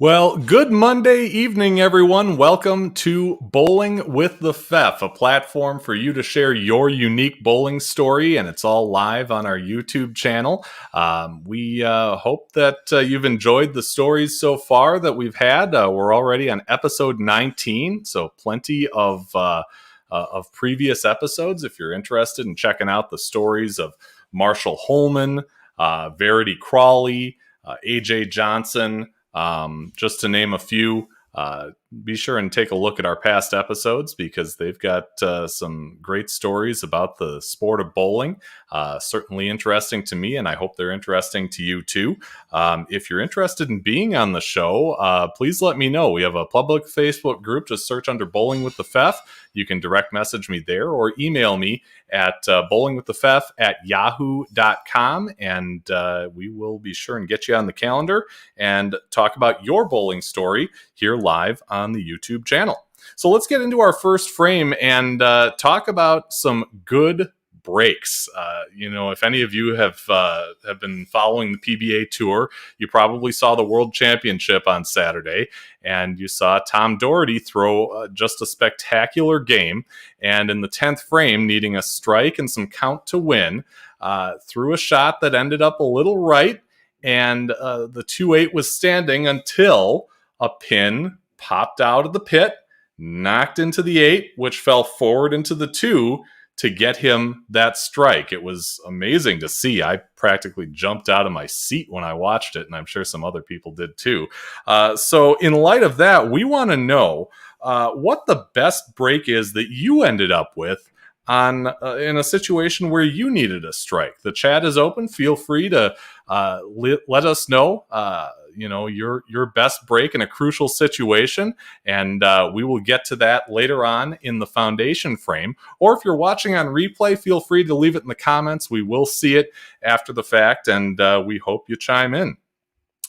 Well, good Monday evening, everyone. Welcome to Bowling with the Fef, a platform for you to share your unique bowling story, and it's all live on our YouTube channel. We hope that you've enjoyed the stories so far that we've had. We're already on episode 19, so plenty of previous episodes if you're interested in checking out the stories of Marshall Holman, Verity Crawley, AJ Johnson, just to name a few. Be sure and take a look at our past episodes because they've got some great stories about the sport of bowling. Certainly interesting to me, and I hope they're interesting to you too. If you're interested in being on the show, please let me know. We have a public Facebook group. Just search under Bowling with the Fef. You can direct message me there or email me at bowlingwiththefef@yahoo.com, and we will be sure and get you on the calendar and talk about your bowling story here live on the YouTube channel. So let's get into our first frame and talk about some good breaks. If any of you have been following the PBA Tour, you probably saw the World Championship on Saturday, and you saw Tom Doherty throw just a spectacular game. And in the 10th frame, needing a strike and some count to win, threw a shot that ended up a little right, and the 2-8 was standing until a pin popped out of the pit, knocked into the 8, which fell forward into the 2 to get him that strike. It was amazing to see. I practically jumped out of my seat when I watched it, and I'm sure some other people did too. So in light of that, we want to know what the best break is that you ended up with on in a situation where you needed a strike. The chat is open. Feel free to let us know your best break in a crucial situation, and we will get to that later on in the foundation frame. Or if you're watching on replay, feel free to leave it in the comments. We will see it after the fact, and we hope you chime in.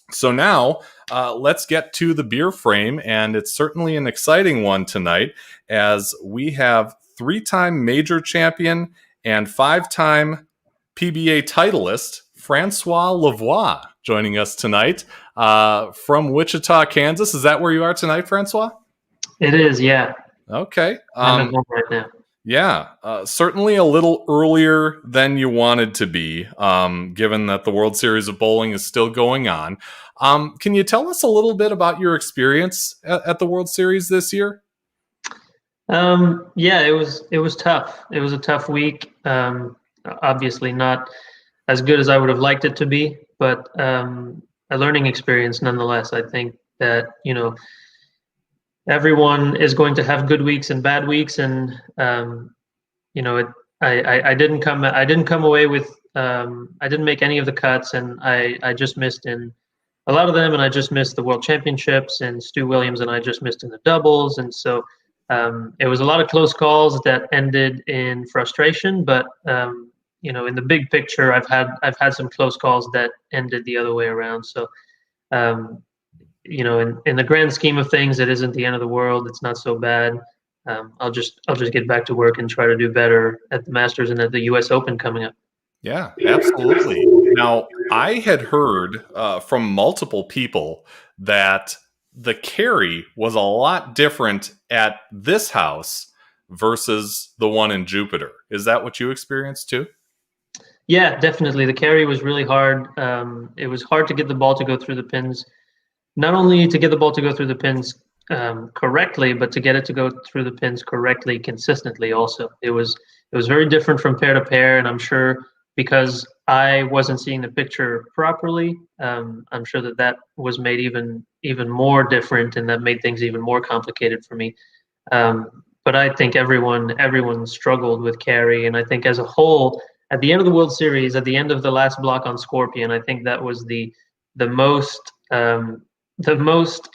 So now let's get to the beer frame, and it's certainly an exciting one tonight as we have 3-time major champion and 5-time PBA titleist Francois Lavoie joining us tonight from Wichita, Kansas. Is that where you are tonight, Francois? It is, yeah. Okay. I'm at home right now. Yeah, certainly a little earlier than you wanted to be, given that the World Series of Bowling is still going on. Can you tell us a little bit about your experience at the World Series this year? Yeah, it was tough. It was a tough week. Obviously not as good as I would have liked it to be, but a learning experience nonetheless. I think that, everyone is going to have good weeks and bad weeks, and I didn't come away with I didn't make any of the cuts, and I just missed in a lot of them, and I just missed the World Championships, and Stu Williams and I just missed in the doubles, and so it was a lot of close calls that ended in frustration, but in the big picture, I've had some close calls that ended the other way around. So, in the grand scheme of things, it isn't the end of the world. It's not so bad. I'll just get back to work and try to do better at the Masters and at the U.S. Open coming up. Yeah, absolutely. Now, I had heard from multiple people that the carry was a lot different at this house versus the one in Jupiter. Is that what you experienced too? Yeah, definitely. The carry was really hard. It was hard to get the ball to go through the pins. Not only to get the ball to go through the pins correctly, but to get it to go through the pins correctly consistently also. It was very different from pair to pair, and I'm sure because I wasn't seeing the picture properly, I'm sure that was made even more different, and that made things even more complicated for me. But I think everyone struggled with carry, and I think as a whole, at the end of the World Series, at the end of the last block on Scorpion, I think that was the most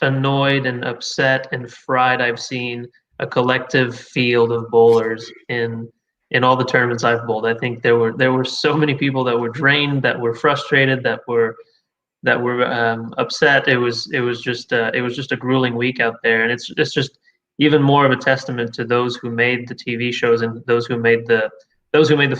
annoyed and upset and fried I've seen a collective field of bowlers in all the tournaments I've bowled. I think there were so many people that were drained, that were frustrated, that were upset. It was just a grueling week out there, and it's just even more of a testament to those who made the TV shows and those who made the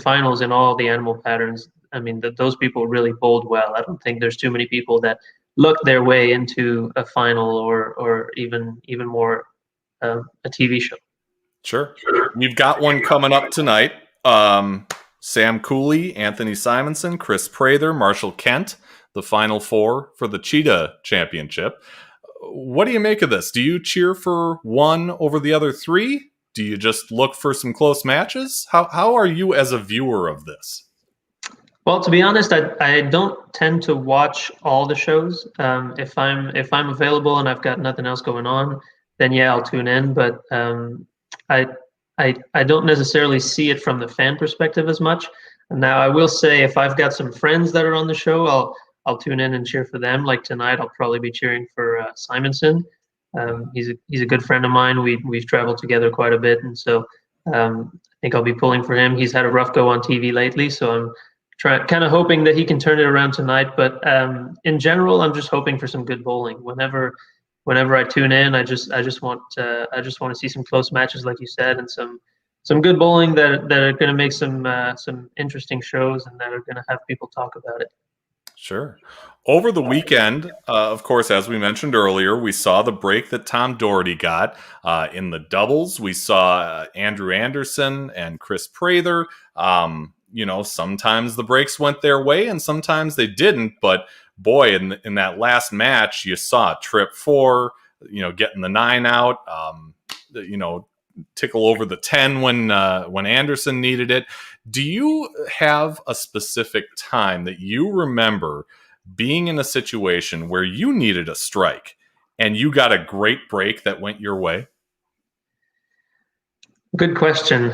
finals in all the animal patterns. I mean, those people really bowled well. I don't think there's too many people that look their way into a final or even more a TV show. Sure. You've got one coming up tonight. Sam Cooley, Anthony Simonson, Chris Prather, Marshall Kent, the final four for the Cheetah Championship. What do you make of this? Do you cheer for one over the other three? Do you just look for some close matches? How are you as a viewer of this? Well, to be honest, I don't tend to watch all the shows. If I'm available and I've got nothing else going on, then yeah, I'll tune in. But I I don't necessarily see it from the fan perspective as much. Now, I will say if I've got some friends that are on the show, I'll tune in and cheer for them. Like tonight, I'll probably be cheering for Simonson. He's a good friend of mine. We've traveled together quite a bit, and so I think I'll be pulling for him. He's had a rough go on TV lately, so I'm kind of hoping that he can turn it around tonight. But in general, I'm just hoping for some good bowling. Whenever I tune in, I just want to see some close matches, like you said, and some good bowling that are going to make some interesting shows and that are going to have people talk about it. Sure. Over the weekend, of course, as we mentioned earlier, we saw the break that Tom Doherty got. In the doubles, we saw Andrew Anderson and Chris Prather. Sometimes the breaks went their way and sometimes they didn't. But boy, in that last match, you saw trip 4, getting the 9 out, tickle over the 10 when Anderson needed it. Do you have a specific time that you remember being in a situation where you needed a strike and you got a great break that went your way? Good question.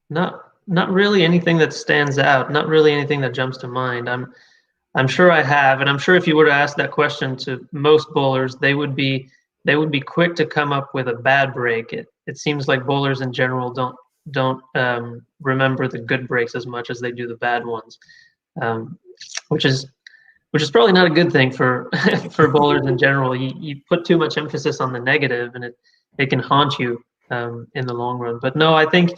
Not really anything that stands out. Not really anything that jumps to mind. I'm sure I have, and I'm sure if you were to ask that question to most bowlers, they would be quick to come up with a bad break. It seems like bowlers in general don't remember the good breaks as much as they do the bad ones, which is probably not a good thing for for bowlers in general. You put too much emphasis on the negative, and it can haunt you in the long run. But no, I think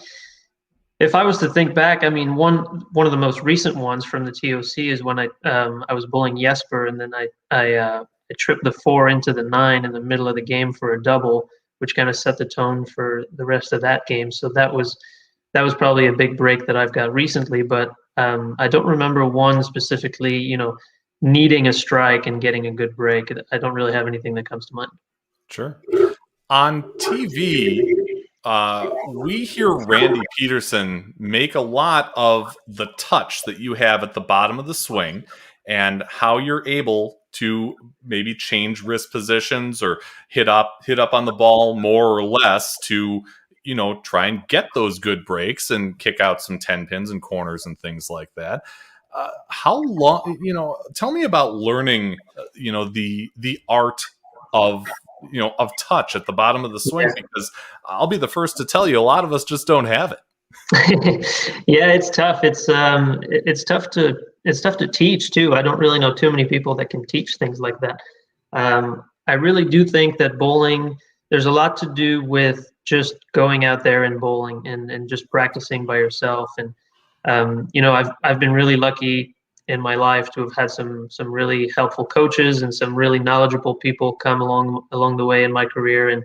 if I was to think back, I mean, one of the most recent ones from the TOC is when I was bowling Jesper, and then I tripped the 4 into the 9 in the middle of the game for a double, which kind of set the tone for the rest of that game. So that was probably a big break that I've got recently, but I don't remember one specifically, needing a strike and getting a good break. I don't really have anything that comes to mind. Sure. On TV, we hear Randy Peterson make a lot of the touch that you have at the bottom of the swing and how you're able to maybe change wrist positions or hit up on the ball more or less to, try and get those good breaks and kick out some 10 pins and corners and things like that. How long, tell me about learning, the art of touch at the bottom of the swing, because I'll be the first to tell you, a lot of us just don't have it. Yeah, it's tough. It's tough to teach too. I don't really know too many people that can teach things like that. I really do think that bowling, there's a lot to do with just going out there and bowling and just practicing by yourself. And I've been really lucky in my life to have had some really helpful coaches and some really knowledgeable people come along the way in my career, and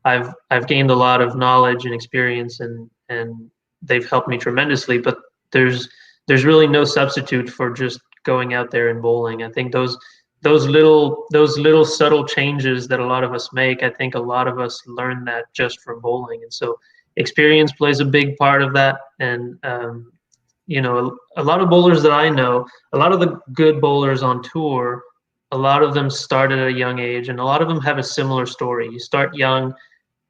I've gained a lot of knowledge and experience, and they've helped me tremendously. But there's really no substitute for just going out there and bowling. I think those little subtle changes that a lot of us make, I think a lot of us learn that just from bowling, and so experience plays a big part of that. And a lot of bowlers that I know, a lot of the good bowlers on tour, a lot of them started at a young age, and a lot of them have a similar story. You start young,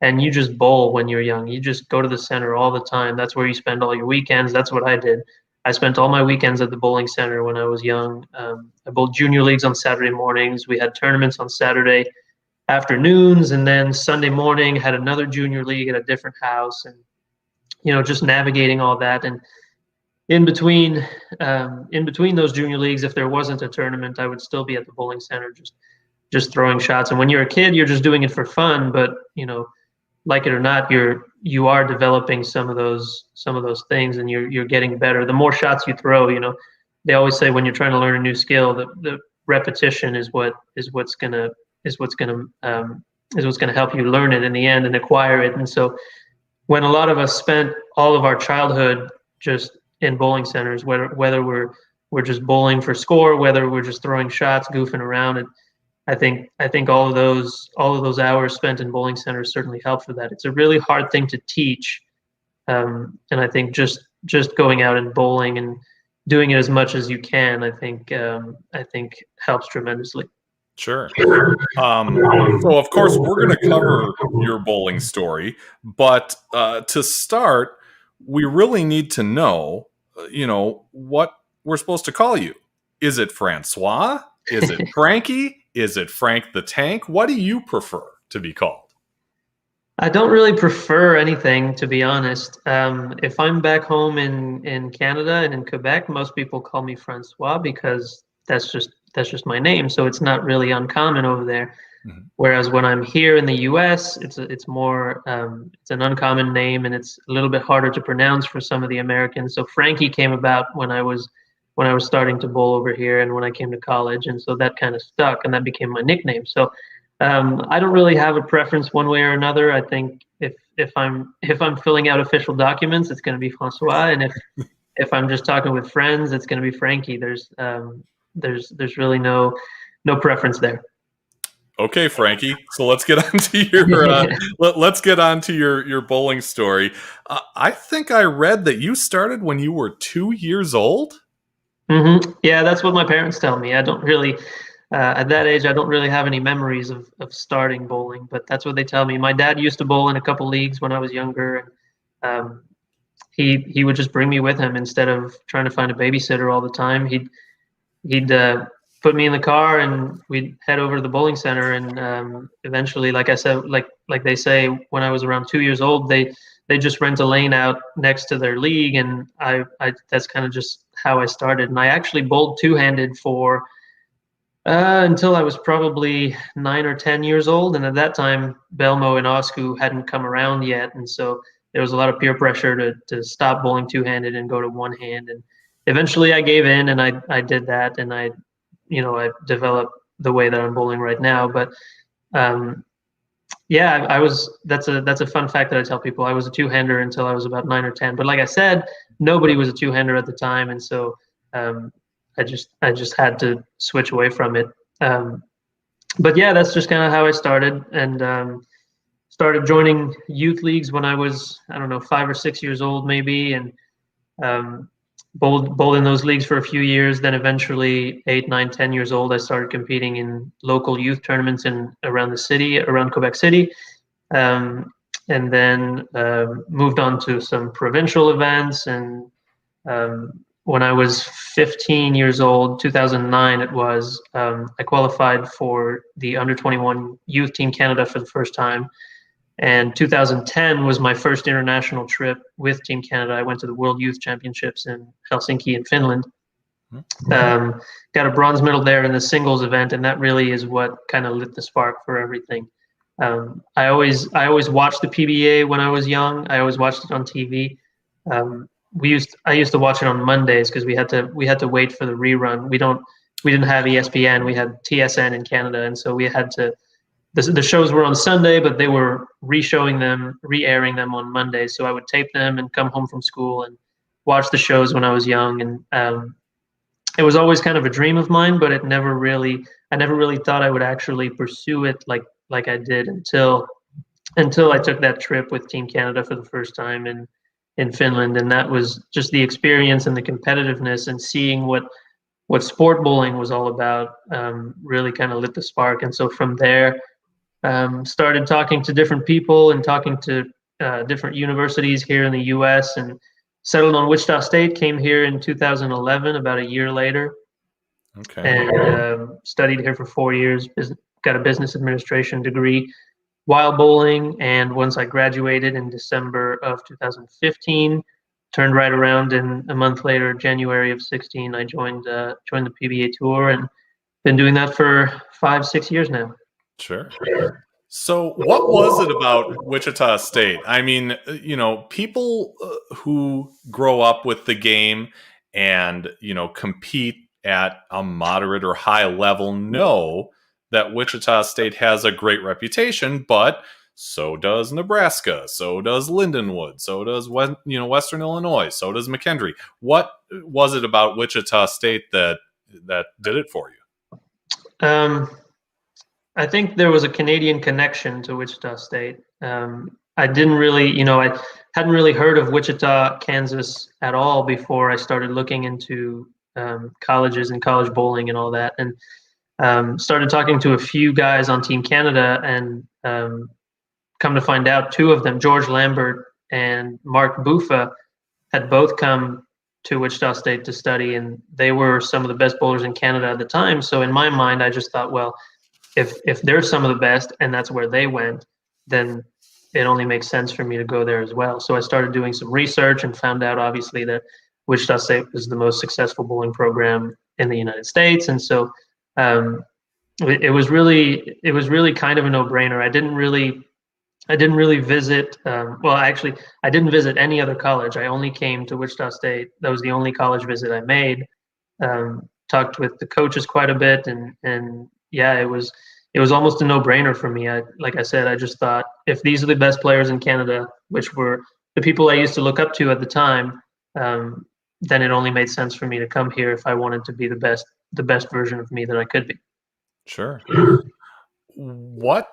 and you just bowl when you're young. You just go to the center all the time. That's where you spend all your weekends. That's what I did. I spent all my weekends at the bowling center when I was young. I bowled junior leagues on Saturday mornings. We had tournaments on Saturday afternoons, and then Sunday morning had another junior league at a different house, and just navigating all that. And in between those junior leagues, if there wasn't a tournament, I would still be at the bowling center just throwing shots. And when you're a kid, you're just doing it for fun, but like it or not, you are developing some of those things, and you're getting better. The more shots you throw, they always say when you're trying to learn a new skill, the repetition is what's gonna is what's gonna is what's gonna help you learn it in the end and acquire it. And so when a lot of us spent all of our childhood just in bowling centers, whether we're just bowling for score, whether we're just throwing shots, goofing around, and I think all of those hours spent in bowling centers certainly help for that. It's a really hard thing to teach, and I think just going out and bowling and doing it as much as you can, I think helps tremendously. Sure. So, of course, we're going to cover your bowling story, but to start, we really need to know, what we're supposed to call you. Is it Francois? Is it Frankie? Is it Frank the Tank? What do you prefer to be called? I don't really prefer anything, to be honest. If I'm back home in Canada and in Quebec, most people call me Francois because that's just my name. So it's not really uncommon over there. Mhm. Whereas when I'm here in the U.S., it's more it's an uncommon name and it's a little bit harder to pronounce for some of the Americans. So Frankie came about when I was starting to bowl over here and when I came to college, and so that kind of stuck and that became my nickname. So I don't really have a preference one way or another. I think if I'm filling out official documents, it's going to be Francois, and if I'm just talking with friends, it's going to be Frankie. There's really no preference there. Okay, Frankie. So let's get on to your let's get on to your bowling story. I think I read that you started when you were 2 years old. Yeah, that's what my parents tell me. I don't really, at that age, I don't really have any memories of starting bowling, but that's what they tell me. My dad used to bowl in a couple leagues when I was younger, and he would just bring me with him instead of trying to find a babysitter all the time. He'd put me in the car and we'd head over to the bowling center, and eventually, like I said, like they say, when I was around 2 years old, they just rent a lane out next to their league, and I that's kind of just how I started. And I actually bowled two-handed for until I was probably 9 or 10 years old, and at that time, Belmo and Oscu hadn't come around yet, and so there was a lot of peer pressure to stop bowling two-handed and go to one hand. And eventually, I gave in, and I did that, and I developed the way that I'm bowling right now. But yeah, I was. That's a fun fact that I tell people. I was a two-hander until I was about 9 or 10. But like I said, nobody was a two-hander at the time, and so I just had to switch away from it. But yeah, that's just kind of how I started, and started joining youth leagues when I was, I don't know, 5 or 6 years old maybe, and bowled in those leagues for a few years. Then eventually 8, 9, 10 years old, I started competing in local youth tournaments around the city, around Quebec City. And then moved on to some provincial events. And when I was 15 years old, 2009 it was, I qualified for the under 21 youth team Canada for the first time. And 2010 was my first international trip with Team Canada. I went to the World Youth Championships in Helsinki in Finland. Got a bronze medal there in the singles event, and that really is what kind of lit the spark for everything. I always watched the PBA when I was young. I always watched it on TV. I used to watch it on Mondays because we had to wait for the rerun. We didn't have ESPN. We had TSN in Canada, and so we had to. The shows were on Sunday, but they were re-airing them on Monday. So I would tape them and come home from school and watch the shows when I was young. And it was always kind of a dream of mine, but I never really thought I would actually pursue it like I did until I took that trip with Team Canada for the first time in Finland. And that was just the experience and the competitiveness and seeing what sport bowling was all about, really kind of lit the spark. And so from there, started talking to different people and talking to different universities here in the U.S. and settled on Wichita State. Came here in 2011, about a year later, and studied here for 4 years. Got a business administration degree while bowling. And once I graduated in December of 2015, turned right around, and a month later, January of 16, I joined the PBA Tour, and been doing that for 5-6 years now. Sure. So what was it about Wichita State? I mean, people who grow up with the game and, compete at a moderate or high level know that Wichita State has a great reputation, but so does Nebraska, so does Lindenwood, so does Western Illinois, so does McKendree. What was it about Wichita State that did it for you? I think there was a Canadian connection to Wichita State. I didn't really, I hadn't really heard of Wichita, Kansas at all before I started looking into colleges and college bowling and all that, and started talking to a few guys on Team Canada, and come to find out, two of them, George Lambert and Mark Buffa, had both come to Wichita State to study, and they were some of the best bowlers in Canada at the time. So in my mind, I just thought, well, if they're some of the best and that's where they went, then it only makes sense for me to go there as well. So I started doing some research and found out, obviously, that Wichita State was the most successful bowling program in the United States, and so it was really kind of a no-brainer. I didn't really visit. Well, actually, I didn't visit any other college. I only came to Wichita State. That was the only college visit I made. Talked with the coaches quite a bit, and yeah, it was almost a no-brainer for me. Like I said, I just thought, if these are the best players in Canada, which were the people I used to look up to at the time, then it only made sense for me to come here if I wanted to be the best version of me that I could be. Sure. What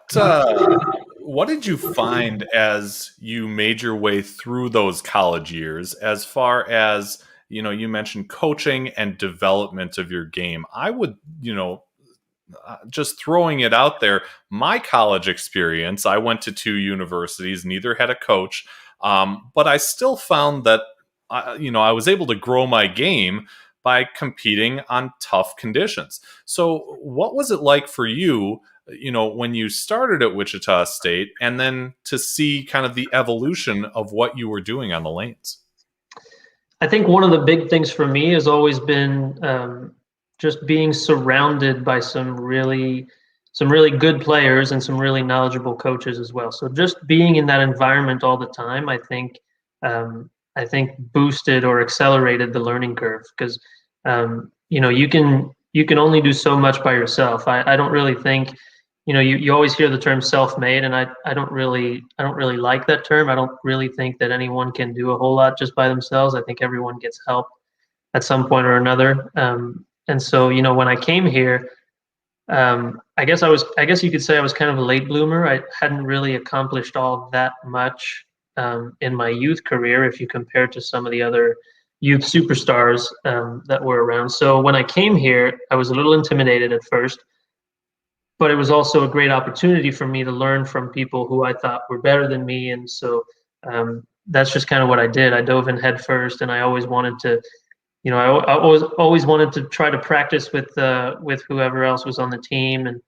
did you find as you made your way through those college years, as far as, you mentioned coaching and development of your game? I would, just throwing it out there, my college experience, I went to 2 universities, neither had a coach, but I still found that, I was able to grow my game by competing on tough conditions. So what was it like for you, when you started at Wichita State, and then to see kind of the evolution of what you were doing on the lanes? I think one of the big things for me has always been just being surrounded by some really good players and some really knowledgeable coaches as well. So just being in that environment all the time, I think boosted or accelerated the learning curve, because you can only do so much by yourself. I don't really think, you always hear the term self-made, and I don't really like that term. I don't really think that anyone can do a whole lot just by themselves. I think everyone gets help at some point or another. And so, when I came here, I guess you could say I was kind of a late bloomer. I hadn't really accomplished all that much in my youth career, if you compare to some of the other youth superstars that were around. So when I came here, I was a little intimidated at first, but it was also a great opportunity for me to learn from people who I thought were better than me. And so that's just kind of what I did. I dove in head first, and I always wanted to, I always wanted to try to practice with whoever else was on the team. And,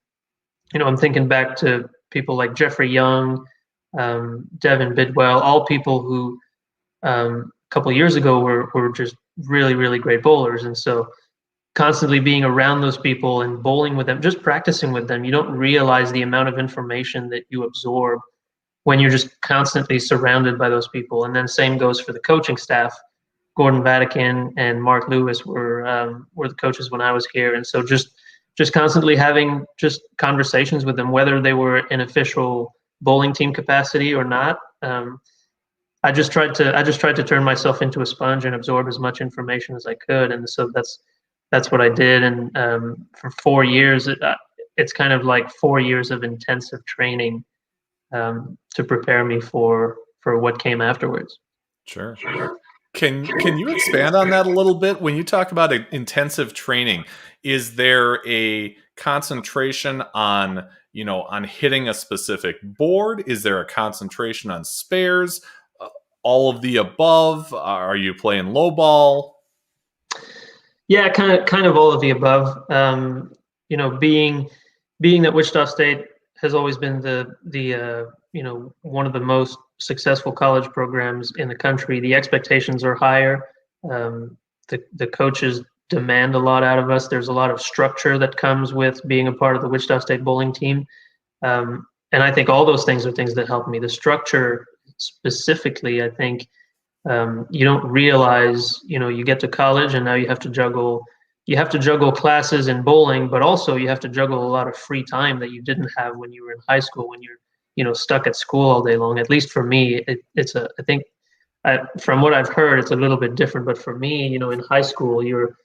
I'm thinking back to people like Jeffrey Young, Devin Bidwell, all people who a couple of years ago were just really, really great bowlers. And so constantly being around those people and bowling with them, just practicing with them, you don't realize the amount of information that you absorb when you're just constantly surrounded by those people. And then same goes for the coaching staff. Gordon Vatican and Mark Lewis were the coaches when I was here. And so just constantly having just conversations with them, whether they were in official bowling team capacity or not. I just tried to turn myself into a sponge and absorb as much information as I could. And so that's what I did. And for 4 years, it's kind of like 4 years of intensive training to prepare me for what came afterwards. Sure. Can you expand on that a little bit? When you talk about intensive training, is there a concentration on hitting a specific board? Is there a concentration on spares? All of the above? Are you playing low ball? Yeah, kind of all of the above. Being that Wichita State has always been the one of the most successful college programs in the country, the expectations are higher. The coaches demand a lot out of us. There's a lot of structure that comes with being a part of the Wichita State bowling team. And I think all those things are things that help me. The structure specifically, I think, you don't realize, you get to college and now you have to juggle classes in bowling, but also you have to juggle a lot of free time that you didn't have when you were in high school, when you're, stuck at school all day long. At least for me, I think from what I've heard, it's a little bit different. But for me, in high school, you're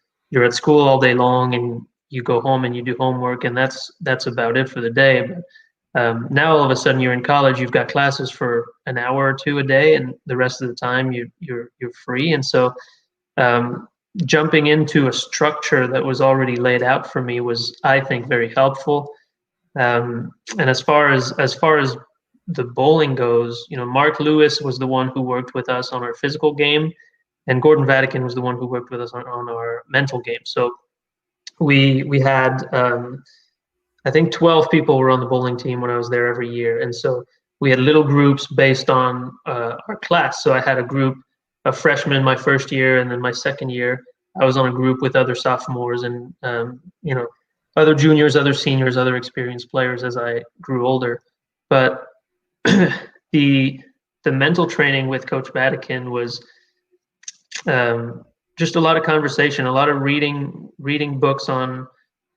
at school all day long and you go home and you do homework, and that's about it for the day. But now all of a sudden you're in college, you've got classes for an hour or two a day, and the rest of the time you're free. And so jumping into a structure that was already laid out for me was, I think, very helpful. And as far as the bowling goes, Mark Lewis was the one who worked with us on our physical game, and Gordon Vatican was the one who worked with us on our mental game. So we had I think 12 people were on the bowling team when I was there every year, and so we had little groups based on our class. So I had a group of freshmen my first year, and then my second year I was on a group with other sophomores and other juniors, other seniors, other experienced players as I grew older. But the mental training with Coach Vatican was just a lot of conversation, a lot of reading books on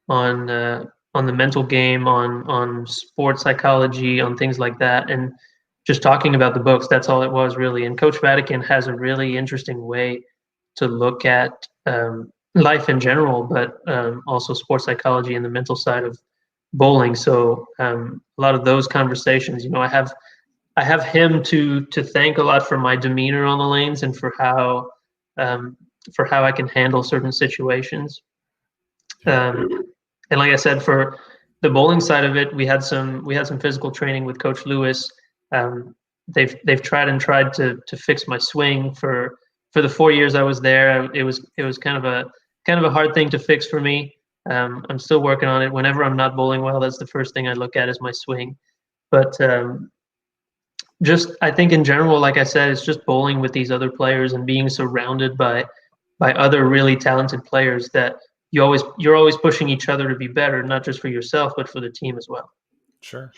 the mental game, on sports psychology, on things like that, and just talking about the books. That's all it was, really. And Coach Vatican has a really interesting way to look at life in general, but also sports psychology and the mental side of bowling. So a lot of those conversations, I have him to thank a lot for my demeanor on the lanes and for how I can handle certain situations. And like I said, for the bowling side of it, we had some physical training with Coach Lewis. They've tried to fix my swing for the 4 years I was there. It was kind of a hard thing to fix for me. I'm still working on it. Whenever I'm not bowling well, that's the first thing I look at is my swing. But just, I think in general, like I said, it's just bowling with these other players and being surrounded by other really talented players that you're always pushing each other to be better, not just for yourself, but for the team as well. Sure.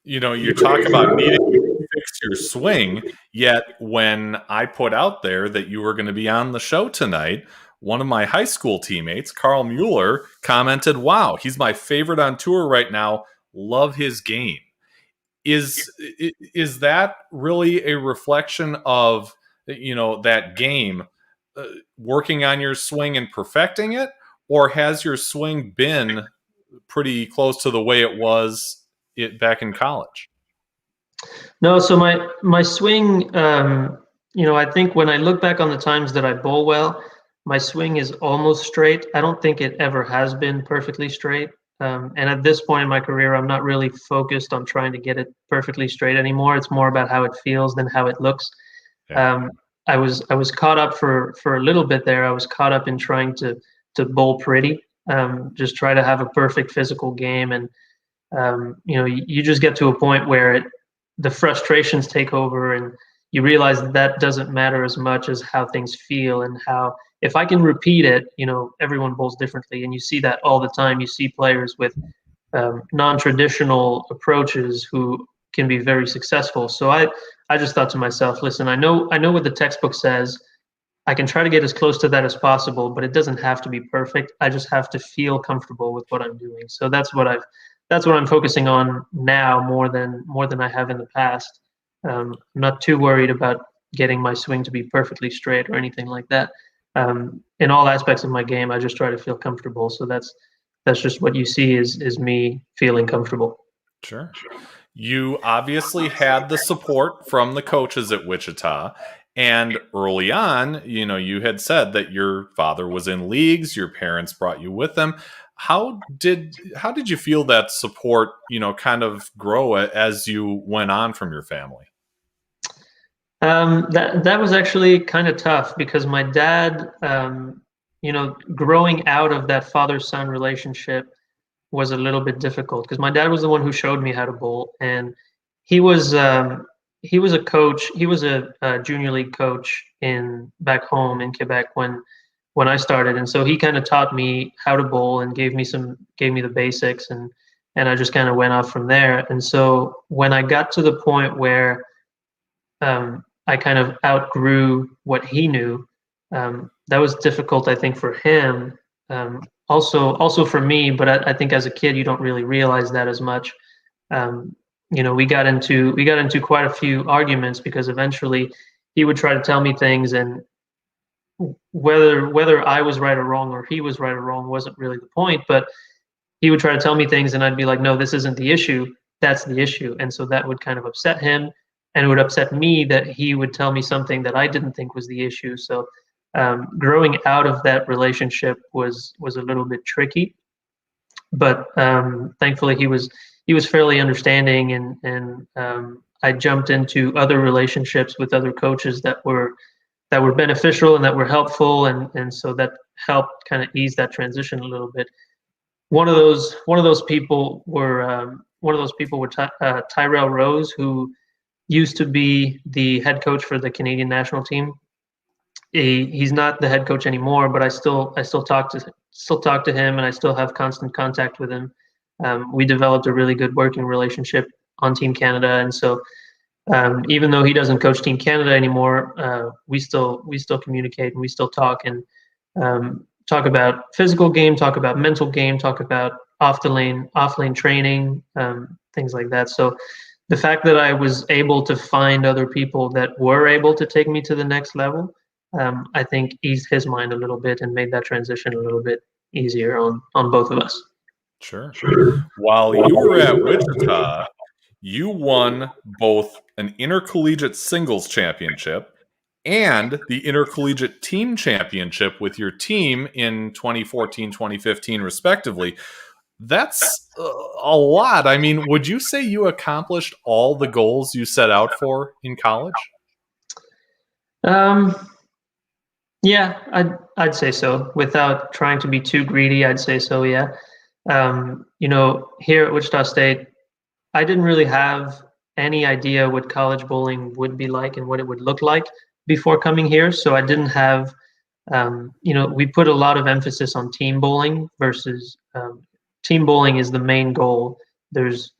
You talk about needing to fix your swing, yet when I put out there that you were going to be on the show tonight, one of my high school teammates, Carl Mueller, commented, "Wow, he's my favorite on tour right now. Love his game." Is that really a reflection of that game, working on your swing and perfecting it, or has your swing been pretty close to the way it was back in college? No, so my swing, I think when I look back on the times that I bowl well, my swing is almost straight. I don't think it ever has been perfectly straight. And at this point in my career, I'm not really focused on trying to get it perfectly straight anymore. It's more about how it feels than how it looks. Yeah. I was caught up for a little bit there. I was caught up in trying to bowl pretty, just try to have a perfect physical game, and you just get to a point where the frustrations take over, and you realize that doesn't matter as much as how things feel, and how if I can repeat it, everyone bowls differently, and you see that all the time. You see players with non-traditional approaches who can be very successful. So I just thought to myself, listen, I know what the textbook says. I can try to get as close to that as possible, but it doesn't have to be perfect. I just have to feel comfortable with what I'm doing. So that's what I'm focusing on now more than I have in the past. I'm not too worried about getting my swing to be perfectly straight or anything like that. In all aspects of my game, I just try to feel comfortable. So that's just what you see is me feeling comfortable. Sure. You obviously had the support from the coaches at Wichita. And early on, you had said that your father was in leagues, your parents brought you with them. How did you feel that support, kind of grow as you went on from your family? That was actually kind of tough because my dad, growing out of that father-son relationship was a little bit difficult because my dad was the one who showed me how to bowl, and he was a coach. He was a junior league coach back home in Quebec when I started, and so he kind of taught me how to bowl and gave me the basics, and I just kind of went off from there. And so when I got to the point where I kind of outgrew what he knew. That was difficult, I think, for him. Also for me, but I think as a kid, you don't really realize that as much. We got into quite a few arguments because eventually he would try to tell me things, and whether I was right or wrong or he was right or wrong wasn't really the point. But he would try to tell me things, and I'd be like, no, this isn't the issue. That's the issue. And so that would kind of upset him, and it would upset me that he would tell me something that I didn't think was the issue. So growing out of that relationship was a little bit tricky, but thankfully he was fairly understanding, and I jumped into other relationships with other coaches that were beneficial and that were helpful, and so that helped kind of ease that transition a little bit. One of those people were Tyrell Rose, who used to be the head coach for the Canadian national team. He's not the head coach anymore, but I still talk to him, and I still have constant contact with him. We developed a really good working relationship on Team Canada, and so even though he doesn't coach Team Canada anymore, we still communicate, and we still talk, and talk about physical game, talk about mental game, talk about off lane training, things like that. So the fact that I was able to find other people that were able to take me to the next level, I think eased his mind a little bit and made that transition a little bit easier on both of us. Sure. While you were at Wichita, you won both an intercollegiate singles championship and the intercollegiate team championship with your team in 2014, 2015, respectively. That's a lot. I mean, would you say you accomplished all the goals you set out for in college? Yeah, I'd say so. Without trying to be too greedy, I'd say so, yeah. Here at Wichita State, I didn't really have any idea what college bowling would be like and what it would look like before coming here. So I didn't have, we put a lot of emphasis on team bowling versus team bowling is the main goal. There's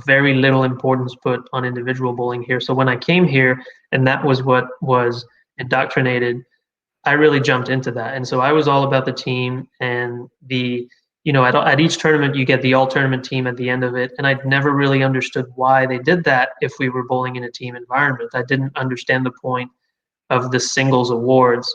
very little importance put on individual bowling here. So when I came here and that was what was indoctrinated, I really jumped into that. And so I was all about the team, and at each tournament you get the all tournament team at the end of it. And I'd never really understood why they did that if we were bowling in a team environment. I didn't understand the point of the singles awards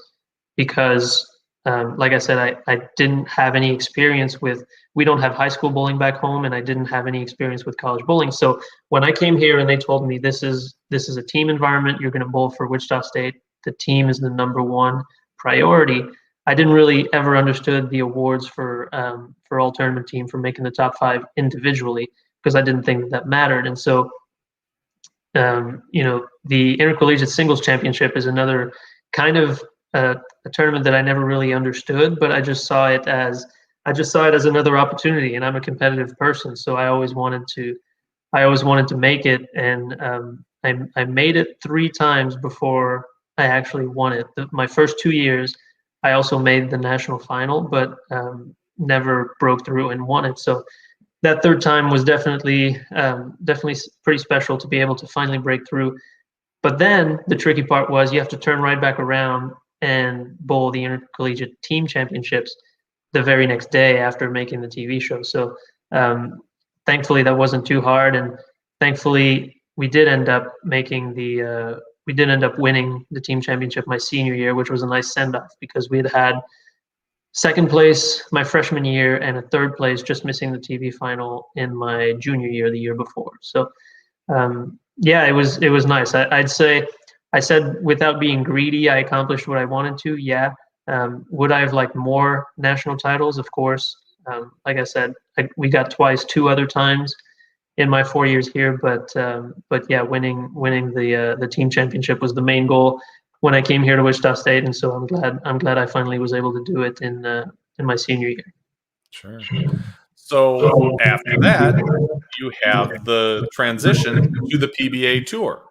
because, like I said, I didn't have any experience with, we don't have high school bowling back home, and I didn't have any experience with college bowling. So when I came here and they told me this is a team environment, you're going to bowl for Wichita State, the team is the number one priority, I didn't really ever understood the awards for all tournament team for making the top 5 individually, because I didn't think that mattered. And so, the intercollegiate singles championship is another kind of a tournament that I never really understood, but I just saw it as another opportunity, and I'm a competitive person, so I always wanted to make it, and I made it 3 times before I actually won it. My first 2 years, I also made the national final, but never broke through and won it. So that 3rd time was definitely pretty special to be able to finally break through. But then the tricky part was you have to turn right back around and bowl the intercollegiate team championships the very next day after making the TV show. So thankfully that wasn't too hard, and thankfully we did end up winning the team championship my senior year, which was a nice send-off because we had 2nd place my freshman year and a 3rd place, just missing the TV final, in my junior year the year before. So it was nice. I'd say, I said without being greedy, I accomplished what I wanted to. Yeah. Would I have liked more national titles? Of course. Like I said, we got twice, 2 other times in my 4 years here, but yeah, winning the team championship was the main goal when I came here to Wichita State, and so I'm glad I finally was able to do it in my senior year. Sure. So after that, you have the transition to the PBA Tour.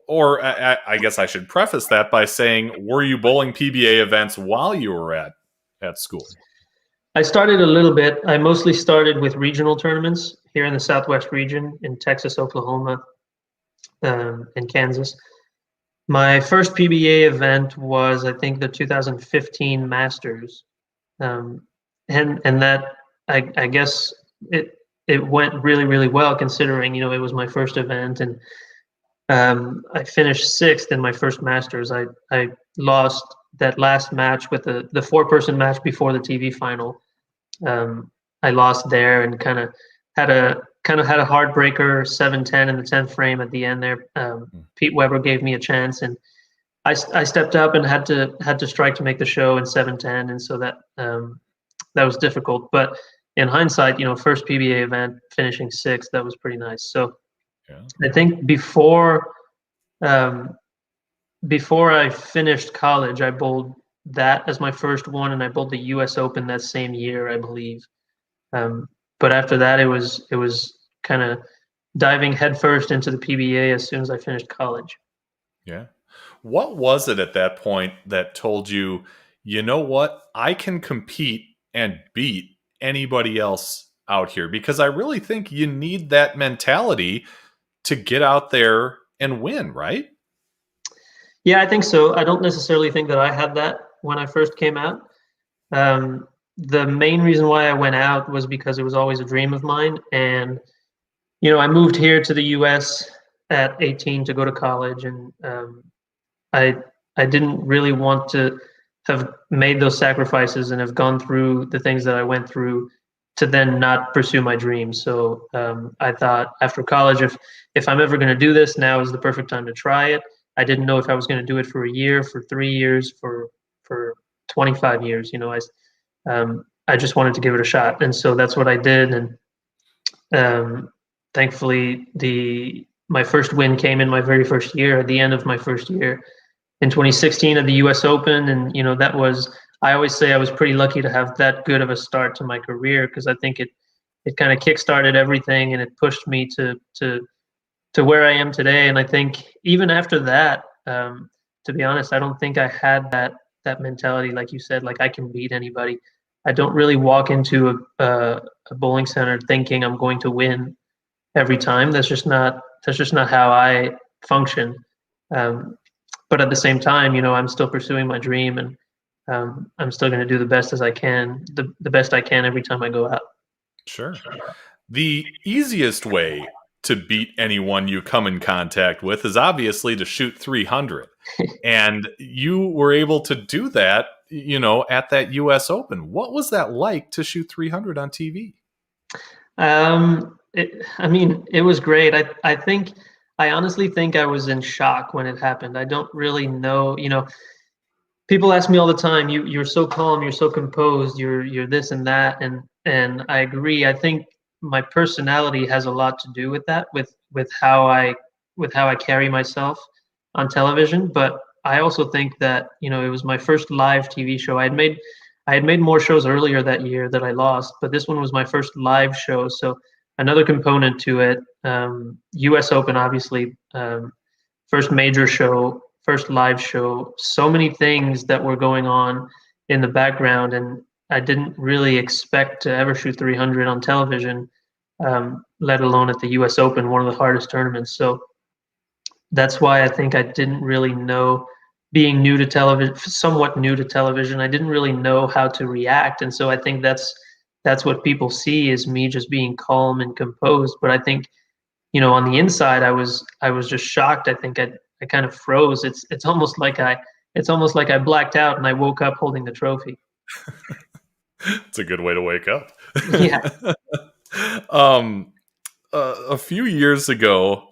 Or I guess I should preface that by saying, were you bowling PBA events while you were at school? I started a little bit. I mostly started with regional tournaments here in the Southwest region in Texas, Oklahoma. in Kansas. My first PBA event was, I think, the 2015 Masters, and that I guess it went really, really well, considering it was my first event, and I finished sixth in my first Masters. I lost that last match with the four-person match before the TV final. I lost there and kind of had a heartbreaker 7-10 in the 10th frame at the end there. Pete Weber gave me a chance, and I stepped up and had to strike to make the show in 7-10, and so that was difficult. But in hindsight, first PBA event, finishing sixth, that was pretty nice. So Yeah. I think before I finished college, I bowled that as my first one, and I bowled the U.S. Open that same year, I believe. But after that, it was kind of diving headfirst into the PBA as soon as I finished college. Yeah. What was it at that point that told you, you know what, I can compete and beat anybody else out here? Because I really think you need that mentality to get out there and win, right? Yeah, I think so. I don't necessarily think that I had that when I first came out. The main reason why I went out was because it was always a dream of mine. And, I moved here to the US at 18 to go to college. And I didn't really want to have made those sacrifices and have gone through the things that I went through to then not pursue my dreams. So I thought after college, if I'm ever going to do this, now is the perfect time to try it. I didn't know if I was going to do it for a year, for 3 years, for 25 years. I just wanted to give it a shot, and so that's what I did. And thankfully, my first win came in my very first year, at the end of my first year, in 2016 at the U.S. Open, and that was. I always say I was pretty lucky to have that good of a start to my career, because I think it kind of kickstarted everything, and it pushed me to where I am today. And I think even after that, to be honest, I don't think I had that mentality, like you said, like I can beat anybody. I don't really walk into a bowling center thinking I'm going to win every time. That's just not how I function. But at the same time, I'm still pursuing my dream, and I'm still going to do the best as I can, the best I can every time I go out. Sure. The easiest way to beat anyone you come in contact with is obviously to shoot 300. And you were able to do that, at that US Open. What was that like to shoot 300 on TV? It was great. I honestly think I was in shock when it happened. I don't really know, people ask me all the time, you're so calm, you're so composed, you're this and that, and I agree. I think my personality has a lot to do with that, with how I carry myself on television. But I also think that it was my first live TV show. I had made more shows earlier that year that I lost, but this one was my first live show. So another component to it, U.S. Open, obviously, first major show, first live show. So many things that were going on in the background, and I didn't really expect to ever shoot 300 on television, let alone at the U.S. Open, one of the hardest tournaments. So that's why I think I didn't really know, being new to television, somewhat new to television, I didn't really know how to react. And so I think that's what people see, is me just being calm and composed. But I think, on the inside, I was just shocked. I think I kind of froze. It's almost like I blacked out and I woke up holding the trophy. It's a good way to wake up. Yeah. A few years ago,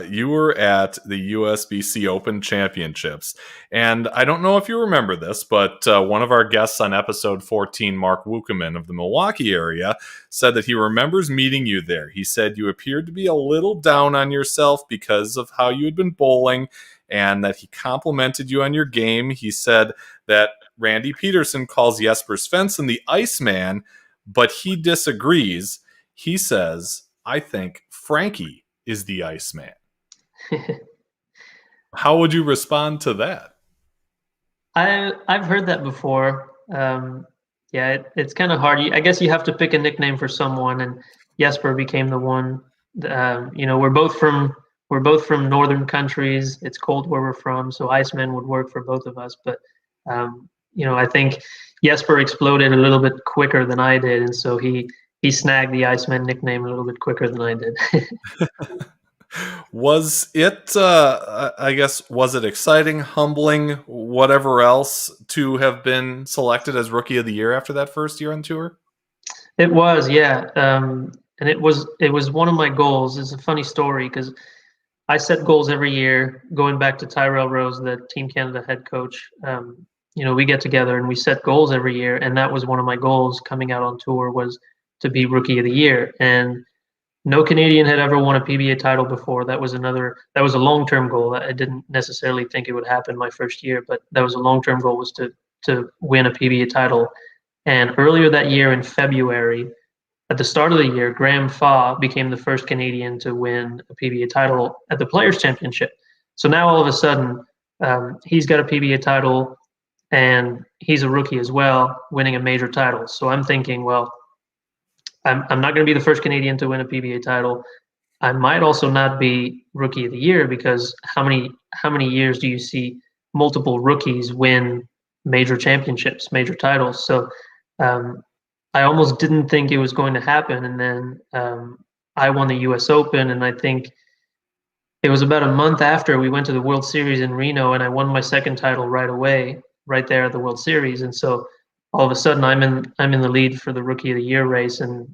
you were at the USBC Open Championships. And I don't know if you remember this, but one of our guests on episode 14, Mark Wukeman of the Milwaukee area, said that he remembers meeting you there. He said you appeared to be a little down on yourself because of how you had been bowling, and that he complimented you on your game. He said that Randy Peterson calls Jesper Svensson the Iceman, but he disagrees. He says, I think Frankie is the Iceman. How would you respond to that? I've heard that before. Yeah, it's kind of hard. I guess you have to pick a nickname for someone, and Jesper became the one. We're both from we're both from northern countries. It's cold where we're from, so Iceman would work for both of us. But I think Jesper exploded a little bit quicker than I did, and so he snagged the Iceman nickname a little bit quicker than I did. Was it, I guess, was it exciting, humbling, whatever else, to have been selected as Rookie of the Year after that first year on tour? It was, yeah. And it was one of my goals. It's a funny story because I set goals every year. Going back to Tyrell Rose, the Team Canada head coach, we get together and we set goals every year, and that was one of my goals coming out on tour, was to be Rookie of the Year. And no Canadian had ever won a PBA title before. That was a long-term goal. I didn't necessarily think it would happen my first year, but that was a long-term goal, was to win a PBA title. And earlier that year in February, at the start of the year, Graham Fa became the first Canadian to win a PBA title at the Players' Championship. So now all of a sudden, he's got a PBA title, and he's a rookie as well, winning a major title. So I'm thinking, well, I'm not going to be the first Canadian to win a PBA title. I might also not be Rookie of the Year, because how many years do you see multiple rookies win major championships, major titles? So I almost didn't think it was going to happen, and then I won the U.S. Open, and I think it was about a month after we went to the World Series in Reno, and I won my second title right away, right there at the World Series, and so all of a sudden I'm in the lead for the Rookie of the Year race, and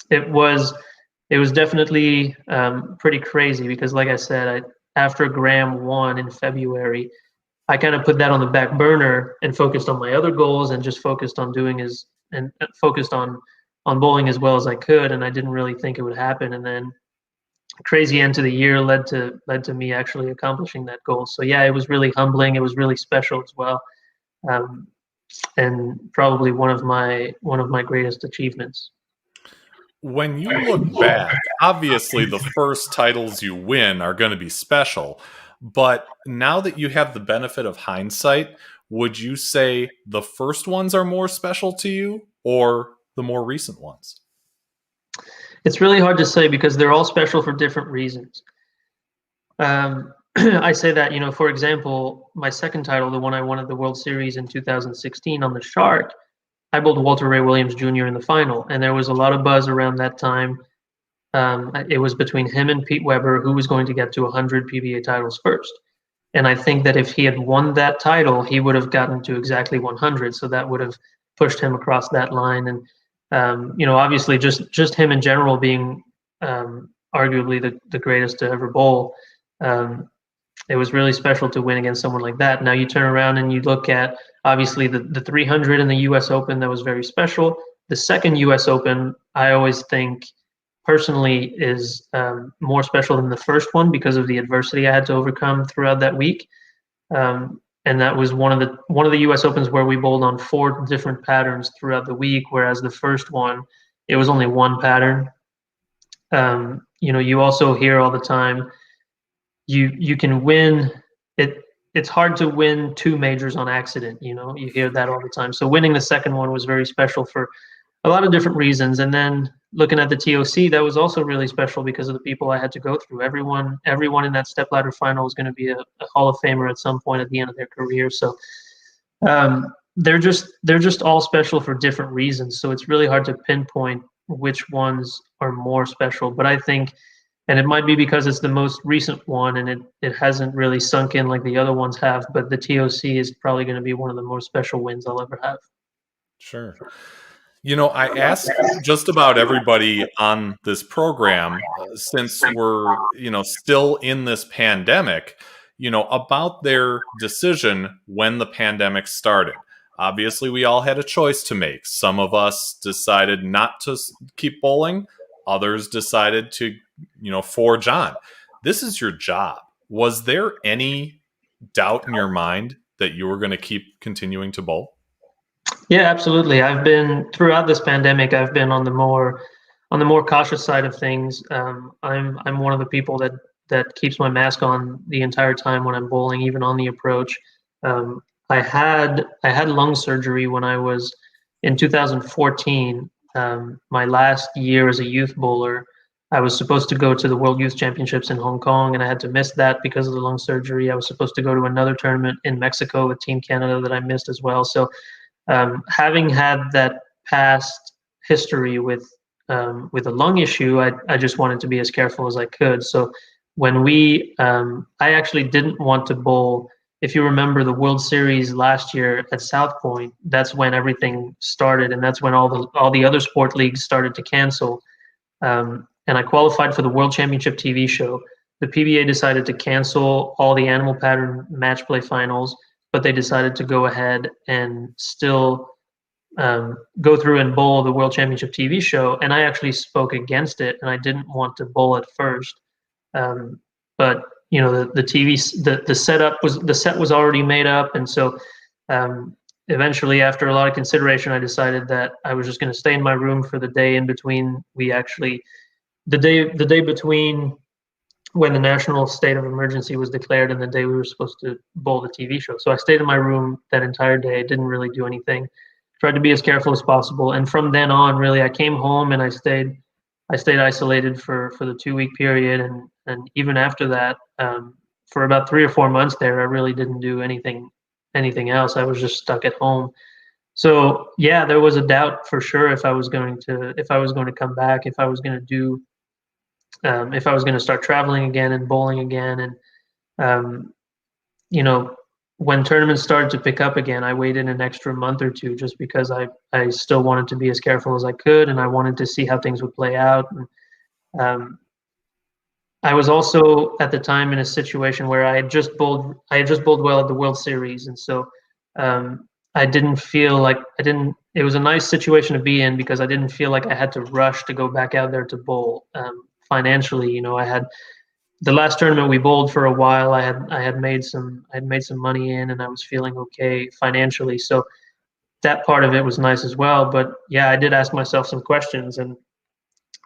it was definitely pretty crazy, because, like I said, after Graham won in February, I kind of put that on the back burner and focused on my other goals, and just focused on focused on bowling as well as I could, and I didn't really think it would happen. And then a crazy end to the year led to me actually accomplishing that goal. So yeah, it was really humbling. It was really special as well. And probably one of my greatest achievements. When you look back, obviously the first titles you win are going to be special, but now that you have the benefit of hindsight, would you say the first ones are more special to you, or the more recent ones? It's really hard to say, because they're all special for different reasons. I say that, for example, my second title, the one I won at the World Series in 2016 on the Shark, I bowled Walter Ray Williams Jr. in the final, and there was a lot of buzz around that time. It was between him and Pete Weber, who was going to get to 100 PBA titles first. And I think that if he had won that title, he would have gotten to exactly 100. So that would have pushed him across that line. And, obviously just him in general being arguably the greatest to ever bowl, it was really special to win against someone like that. Now you turn around and you look at, obviously, the 300 in the U.S. Open, that was very special. The second U.S. Open, I always think, personally, is more special than the first one, because of the adversity I had to overcome throughout that week. And that was one of the U.S. Opens where we bowled on 4 different patterns throughout the week, whereas the first one, it was only one pattern. You also hear all the time, you can win it. It's hard to win 2 majors on accident. You hear that all the time. So winning the second one was very special for a lot of different reasons. And then looking at the TOC, that was also really special because of the people I had to go through. Everyone in that stepladder final was going to be a Hall of Famer at some point at the end of their career. So they're just all special for different reasons. So it's really hard to pinpoint which ones are more special. But I think, and it might be because it's the most recent one and it hasn't really sunk in like the other ones have, but the TOC is probably going to be one of the most special wins I'll ever have. Sure. I ask just about everybody on this program, since we're, still in this pandemic, about their decision when the pandemic started. Obviously, we all had a choice to make. Some of us decided not to keep bowling. Others decided to, forge on. This is your job. Was there any doubt in your mind that you were going to keep continuing to bowl? Yeah, absolutely. I've been, throughout this pandemic, I've been on the more cautious side of things. I'm one of the people that keeps my mask on the entire time when I'm bowling, even on the approach. I had lung surgery when I was in 2014. My last year as a youth bowler, I was supposed to go to the World Youth Championships in Hong Kong, and I had to miss that because of the lung surgery. I was supposed to go to another tournament in Mexico with Team Canada that I missed as well. So having had that past history with a lung issue, I just wanted to be as careful as I could. So when I actually didn't want to bowl. If you remember the World Series last year at South Point, that's when everything started, and that's when all the other sport leagues started to cancel. And I qualified for the World Championship TV show. The PBA decided to cancel all the animal pattern match play finals, but they decided to go ahead and still go through and bowl the World Championship TV show. And I actually spoke against it, and I didn't want to bowl at first. But the set was already made up, and so eventually, after a lot of consideration, I decided that I was just going to stay in my room for the day in between. The day between when the national state of emergency was declared and the day we were supposed to bowl the TV show. So I stayed in my room that entire day. Didn't really do anything. Tried to be as careful as possible. And from then on, really, I came home and I stayed isolated for the 2-week period. And even after that, for about 3 or 4 months there, I really didn't do anything else. I was just stuck at home. So yeah, there was a doubt for sure if I was going to come back, if I was going to start traveling again and bowling again. And when tournaments started to pick up again, I waited an extra month or two just because I still wanted to be as careful as I could, and I wanted to see how things would play out. And I was also at the time in a situation where I had just bowled well at the World Series, and so I didn't feel like it was a nice situation to be in because I didn't feel like I had to rush to go back out there to bowl. Financially, I had the last tournament we bowled for a while. I had made some money in, and I was feeling okay financially. So that part of it was nice as well. But yeah, I did ask myself some questions, and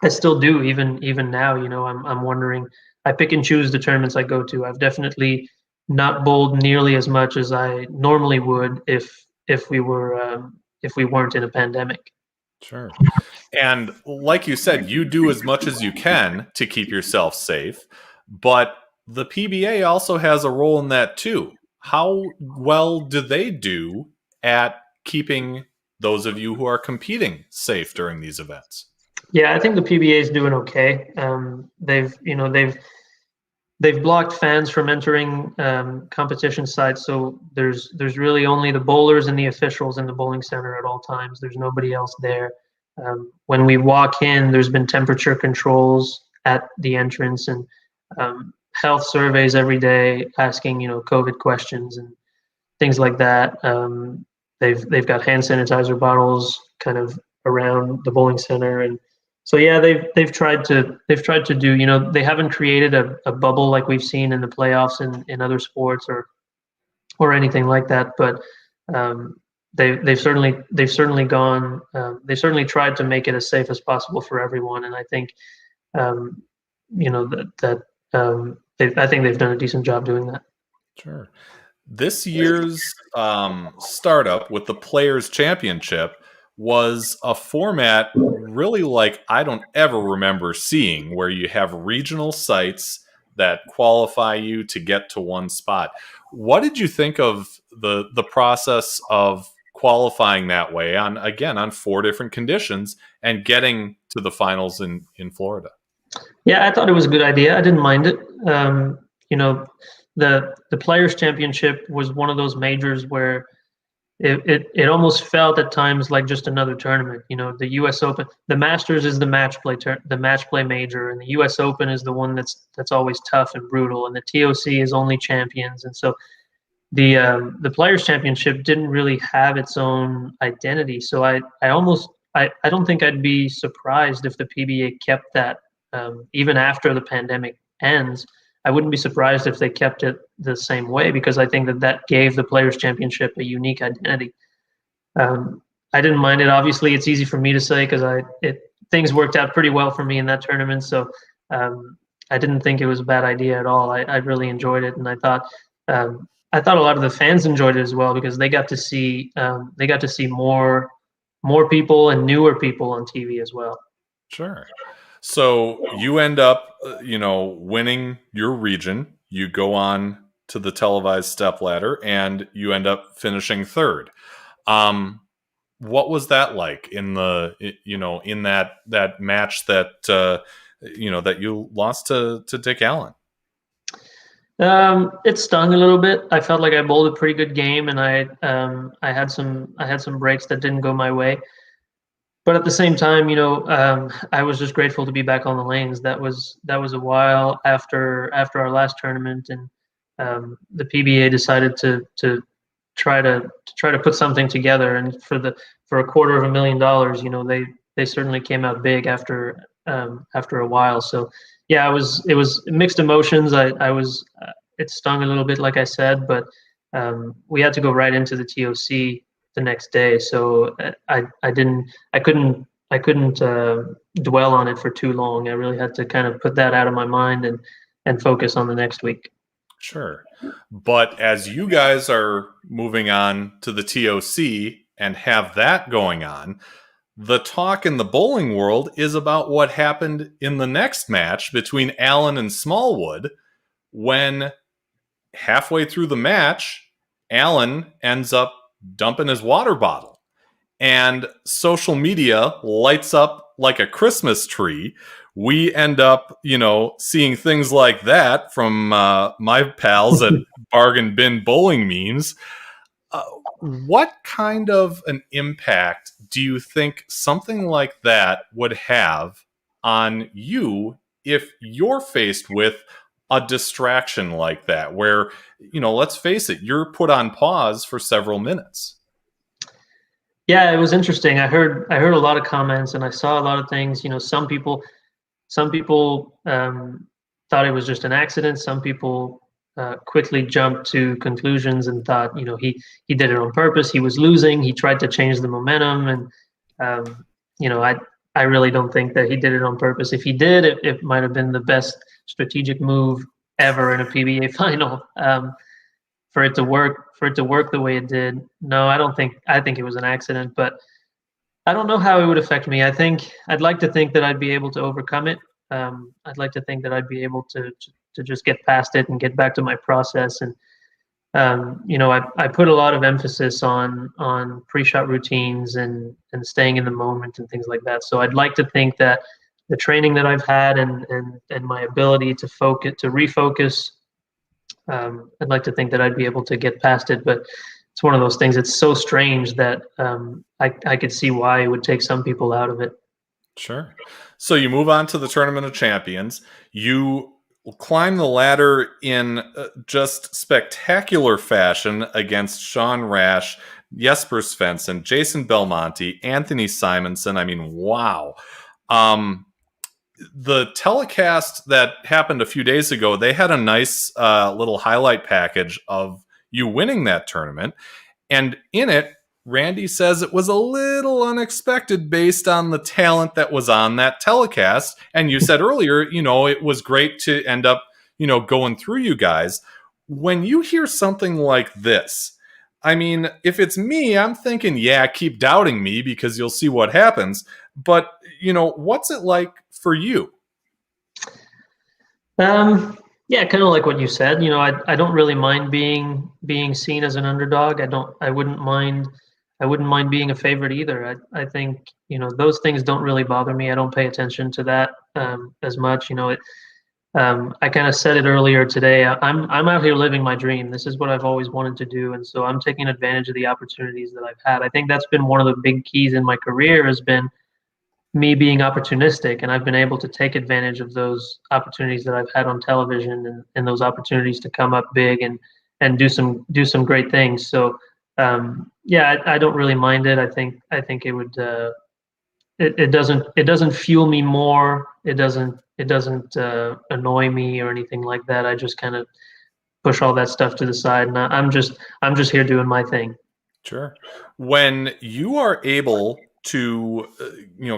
I still do even now. I'm wondering. I pick and choose the tournaments I go to. I've definitely not bowled nearly as much as I normally would if we weren't in a pandemic. Sure. And like you said, you do as much as you can to keep yourself safe, but the PBA also has a role in that too. How well do they do at keeping those of you who are safe during these events? Yeah, I think the PBA is doing okay. They've blocked fans from entering competition sites, so there's really only the bowlers and the officials in the bowling center at all times. There's nobody else there. When we walk in, there's been temperature controls at the entrance and health surveys every day, asking COVID questions and things like that. They've got hand sanitizer bottles kind of around the bowling center, and so yeah, they've tried to do. They haven't created a bubble like we've seen in the playoffs in other sports or anything like that, but they've certainly gone. They certainly tried to make it as safe as possible for everyone, and I think I think they've done a decent job doing that. Sure. This year's startup with the Players Championship was a format really like I don't ever remember seeing, where you have regional sites that qualify you to get to one spot. What did you think of the process of qualifying that way on 4 different conditions and getting to the finals in Florida? Yeah, I thought it was a good idea. I didn't mind it. The Players Championship was one of those majors where it almost felt at times like just another tournament. The U.S. Open, the Masters is the match play major, and the U.S. Open is the one that's always tough and brutal, and the TOC is only champions. And so the Players Championship didn't really have its own identity. So I don't think I'd be surprised if the PBA kept that even after the pandemic ends. I wouldn't be surprised if they kept it the same way, because I think that gave the Players Championship a unique identity. I didn't mind it. Obviously, it's easy for me to say because things worked out pretty well for me in that tournament. So I didn't think it was a bad idea at all. I really enjoyed it, and I thought a lot of the fans enjoyed it as well, because they got to see more people and newer people on TV as well. Sure. So you end up, winning your region. You go on to the televised step ladder, and you end up finishing third. Um, what was that like in in that match that that you lost to Dick Allen? It stung a little bit. I felt like I bowled a pretty good game, and I had some breaks that didn't go my way. But at the same time, I was just grateful to be back on the lanes. That was a while after our last tournament, and the PBA decided to try to put something together. And for $250,000, they certainly came out big after a while. So yeah, it was mixed emotions. I was it stung a little bit, like I said, but we had to go right into the TOC the next day. So I couldn't dwell on it for too long. I really had to kind of put that out of my mind and focus on the next week. Sure. But as you guys are moving on to the TOC and have that going on, the talk in the bowling world is about what happened in the next match between Allen and Smallwood when halfway through the match, Allen ends up dumping his water bottle. And social media lights up like a Christmas tree. We end up, seeing things like that from my pals at Bargain Bin Bowling Memes. What kind of an impact do you think something like that would have on you if you're faced with a distraction like that, where, let's face it, you're put on pause for several minutes? Yeah, it was interesting. I heard a lot of comments, and I saw a lot of things. Some people thought it was just an accident. Some people quickly jumped to conclusions and thought, he did it on purpose. He was losing. He tried to change the momentum, and I really don't think that he did it on purpose. If he did, it might have been the best strategic move ever in a PBA final. For it to work the way it did. No, I don't think. I think it was an accident, but I don't know how it would affect me. I'd like to think that I'd be able to overcome it. I'd like to think that I'd be able to just get past it and get back to my process. And I put a lot of emphasis on pre-shot routines and staying in the moment and things like that. So I'd like to think that the training that I've had and my ability to refocus, I'd like to think that I'd be able to get past it. But it's one of those things. It's so strange that I could see why it would take some people out of it. Sure. So you move on to the Tournament of Champions. You climb the ladder in just spectacular fashion against Sean Rash, Jesper Svensson, Jason Belmonte, Anthony Simonson. I mean, wow. The telecast that happened a few days ago, they had a nice little highlight package of you winning that tournament. And in it, Randy says it was a little unexpected based on the talent that was on that telecast. And you said earlier, it was great to end up, going through you guys. When you hear something like this, I mean, if it's me, I'm thinking, yeah, keep doubting me because you'll see what happens. But, what's it like for you? Yeah, kind of like what you said. I don't really mind being seen as an underdog. I wouldn't mind being a favorite either. I think those things don't really bother me. I don't pay attention to that as much. I kind of said it earlier today. I'm out here living my dream. This is what I've always wanted to do, and so I'm taking advantage of the opportunities that I've had. I think that's been one of the big keys in my career, has been me being opportunistic, and I've been able to take advantage of those opportunities that I've had on television, and those opportunities to come up big and do some great things. So yeah, I don't really mind it. I think it would it doesn't fuel me more. It doesn't annoy me or anything like that. I just kind of push all that stuff to the side, and I'm just here doing my thing. Sure. When you are able to,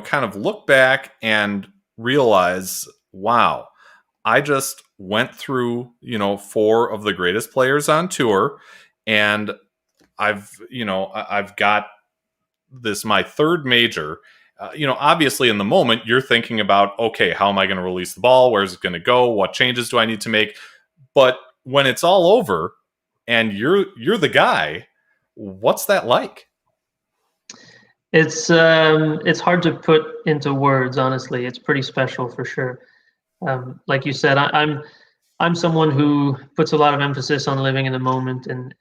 kind of look back and realize, wow, I just went through, four of the greatest players on tour, and I've got my third major. obviously in the moment you're thinking about, okay, how am I going to release the ball? Where's it going to go? What changes do I need to make? But when it's all over and you're the guy, what's that like? It's hard to put into words, honestly. It's pretty special for sure. Like you said, I'm someone who puts a lot of emphasis on living in the moment and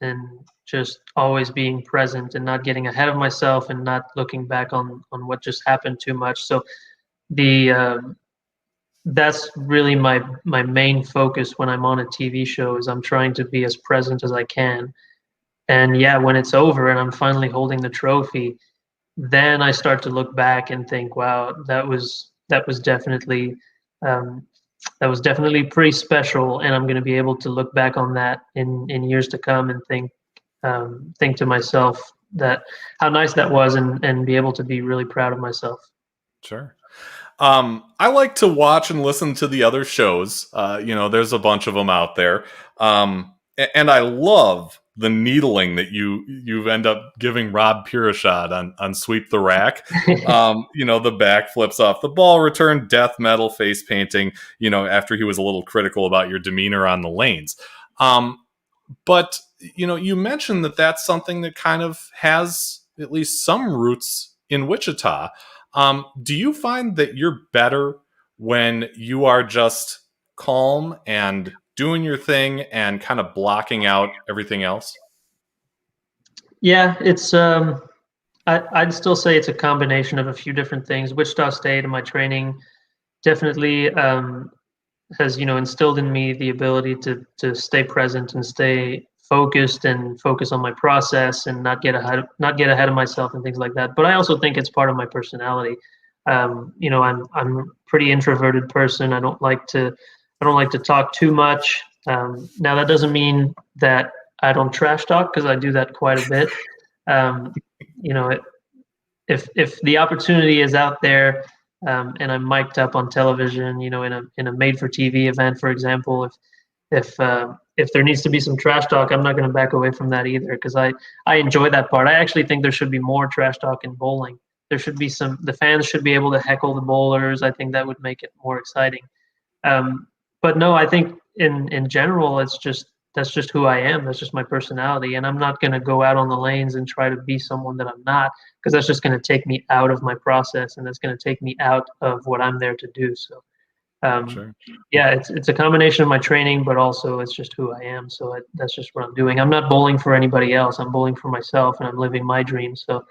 just always being present and not getting ahead of myself and not looking back on what just happened too much. So the that's really my main focus when I'm on a TV show is I'm trying to be as present as I can. And yeah, when it's over and I'm finally holding the trophy, then I start to look back and think, wow, that was definitely um, that was definitely pretty special, and I'm going to be able to look back on that in years to come and think to myself that how nice that was, and be able to be really proud of myself. Sure. I like to watch and listen to the other shows. There's a bunch of them out there. And I love the needling that you end up giving Rob Purishad on Sweep the Rack. The back flips off the ball return, death metal, face painting, after he was a little critical about your demeanor on the lanes. But you mentioned that that's something that kind of has at least some roots in Wichita. Do you find that you're better when you are just calm and doing your thing and kind of blocking out everything else? Yeah, it's I'd still say it's a combination of a few different things. Wichita State and my training definitely has instilled in me the ability to stay present and stay focused and focus on my process and not get ahead of myself and things like that. But I also think it's part of my personality. I'm a pretty introverted person. I don't like to talk too much. Now that doesn't mean that I don't trash talk, because I do that quite a bit. Um, you know, if the opportunity is out there, and I'm mic'd up on television, in a made-for-TV event, for example, if there needs to be some trash talk, I'm not going to back away from that either, because I enjoy that part. I actually think there should be more trash talk in bowling. There should be the fans should be able to heckle the bowlers. I think that would make it more exciting. But no, I think in general, that's just who I am. That's just my personality, and I'm not going to go out on the lanes and try to be someone that I'm not, because that's just going to take me out of my process, and that's going to take me out of what I'm there to do. So, Sure. yeah, it's a combination of my training, but also it's just who I am. So that's just what I'm doing. I'm not bowling for anybody else. I'm bowling for myself, and I'm living my dream. So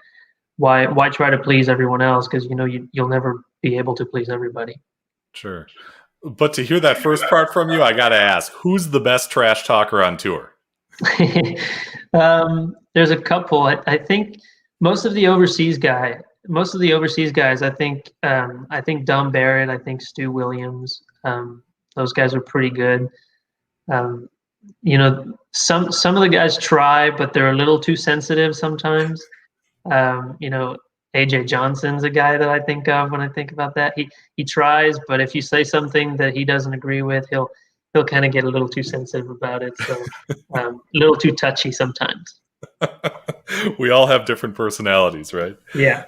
why try to please everyone else? Because you'll never be able to please everybody. Sure. But to hear that first part from you, I got to ask, who's the best trash talker on tour? There's a couple. I think most of the overseas guys. I think Dom Barrett. I think Stu Williams. Those guys are pretty good. Um, some of the guys try, but they're a little too sensitive sometimes. AJ Johnson's a guy that I think of when I think about that. He tries, but if you say something that he doesn't agree with, he'll kind of get a little too sensitive about it. So a little too touchy sometimes. We all have different personalities, right? Yeah.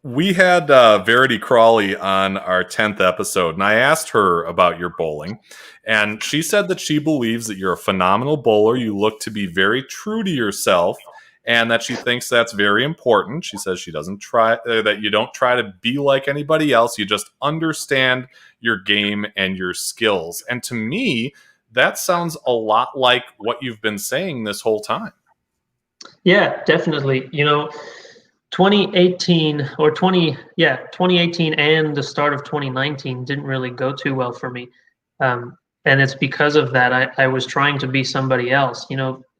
We had Verity Crawley on our 10th episode, and I asked her about your bowling, and she said that she believes that you're a phenomenal bowler. You look to be very true to yourself, and that she thinks that's very important. She says she doesn't try that you don't try to be like anybody else. You just understand your game and your skills. And to me, that sounds a lot like what you've been saying this whole time. Yeah, definitely. 2018 or 2018 and the start of 2019 didn't really go too well for me. And it's because of that. I was trying to be somebody else.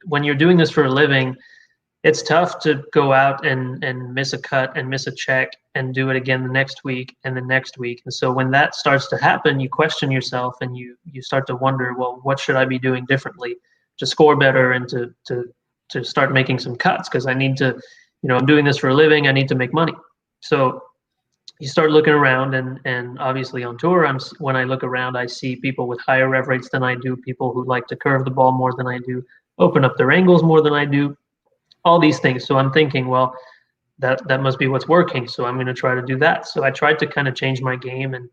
When you're doing this for a living, it's tough to go out and miss a cut and miss a check and do it again the next week and the next week. And so when that starts to happen, you question yourself and you start to wonder, well, what should I be doing differently to score better and to start making some cuts? Because I need to, I'm doing this for a living. I need to make money. So you start looking around, and obviously on tour, when I look around, I see people with higher rev rates than I do, people who like to curve the ball more than I do, open up their angles more than I do, all these things. So I'm thinking, well, that must be what's working. So I'm going to try to do that. So I tried to kind of change my game, and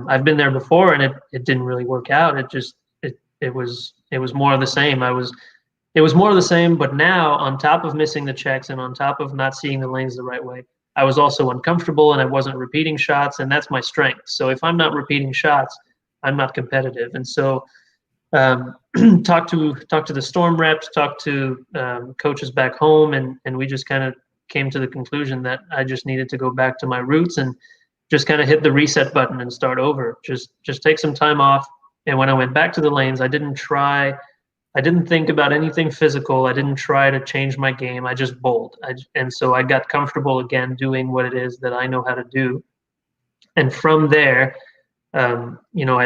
I've been there before, and it didn't really work out. It was more of the same. It was more of the same, but now on top of missing the checks and on top of not seeing the lanes the right way, I was also uncomfortable and I wasn't repeating shots, and that's my strength. So if I'm not repeating shots, I'm not competitive. And so talk to the Storm reps, talk to coaches back home, and we just kind of came to the conclusion that I just needed to go back to my roots and just kind of hit the reset button and start over. Just take some time off. And when I went back to the lanes, I didn't think about anything physical. I didn't try to change my game. I just bowled. And so I got comfortable again doing what it is that I know how to do. And from there, I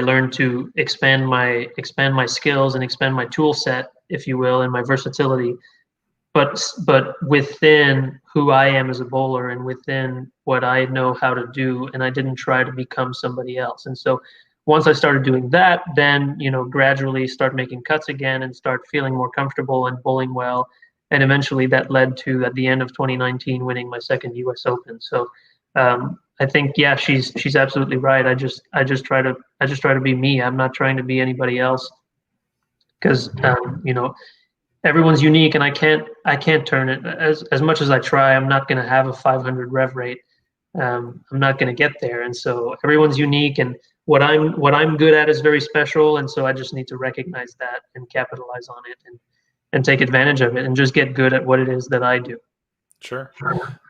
learned to expand my skills and expand my tool set, if you will, and my versatility. But within who I am as a bowler and within what I know how to do, and I didn't try to become somebody else. And so once I started doing that, then gradually start making cuts again and start feeling more comfortable and bowling well. And eventually that led to, at the end of 2019, winning my second U.S. Open. So I think, yeah, she's absolutely right. I just try to be me. I'm not trying to be anybody else, because everyone's unique, and I can't turn it. As much as I try, I'm not going to have a 500 rev rate. I'm not going to get there. And so everyone's unique, and what I'm good at is very special. And so I just need to recognize that and capitalize on it and take advantage of it and just get good at what it is that I do. Sure.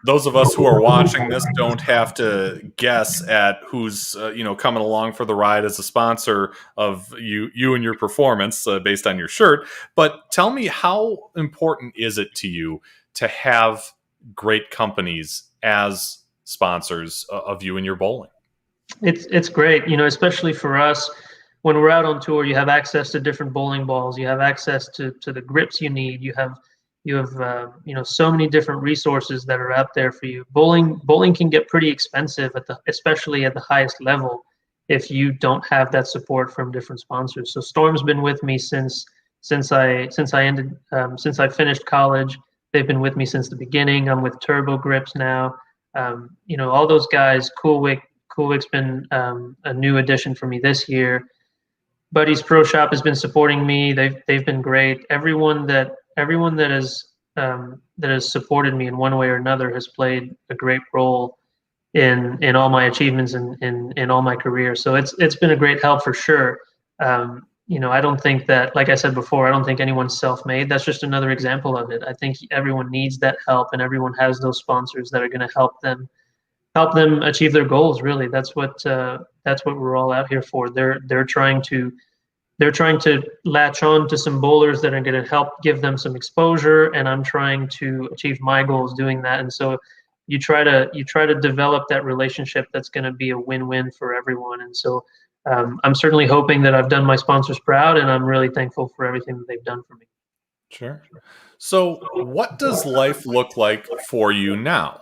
Those of us who are watching this don't have to guess at who's coming along for the ride as a sponsor of you and your performance based on your shirt. But tell me, how important is it to you to have great companies as sponsors of you and your bowling? It's great, especially for us. When we're out on tour, you have access to different bowling balls. You have access to the grips you need. You have so many different resources that are out there for you. Bowling can get pretty expensive especially at the highest level, if you don't have that support from different sponsors. So Storm's been with me since I finished college. They've been with me since the beginning. I'm with Turbo Grips now. All those guys. Coolwick's been a new addition for me this year. Buddy's Pro Shop has been supporting me. They've been great. Everyone that has supported me in one way or another has played a great role in all my achievements in all my career. So it's been a great help for sure. I don't think that, like I said before, I don't think anyone's self-made. That's just another example of it. I think everyone needs that help, and everyone has those sponsors that are going to help them achieve their goals. Really, that's what we're all out here for. They're trying to latch on to some bowlers that are going to help give them some exposure, and I'm trying to achieve my goals doing that. And so you try to develop that relationship that's going to be a win-win for everyone. And so I'm certainly hoping that I've done my sponsors proud, and I'm really thankful for everything that they've done for me. Sure. So what does life look like for you now?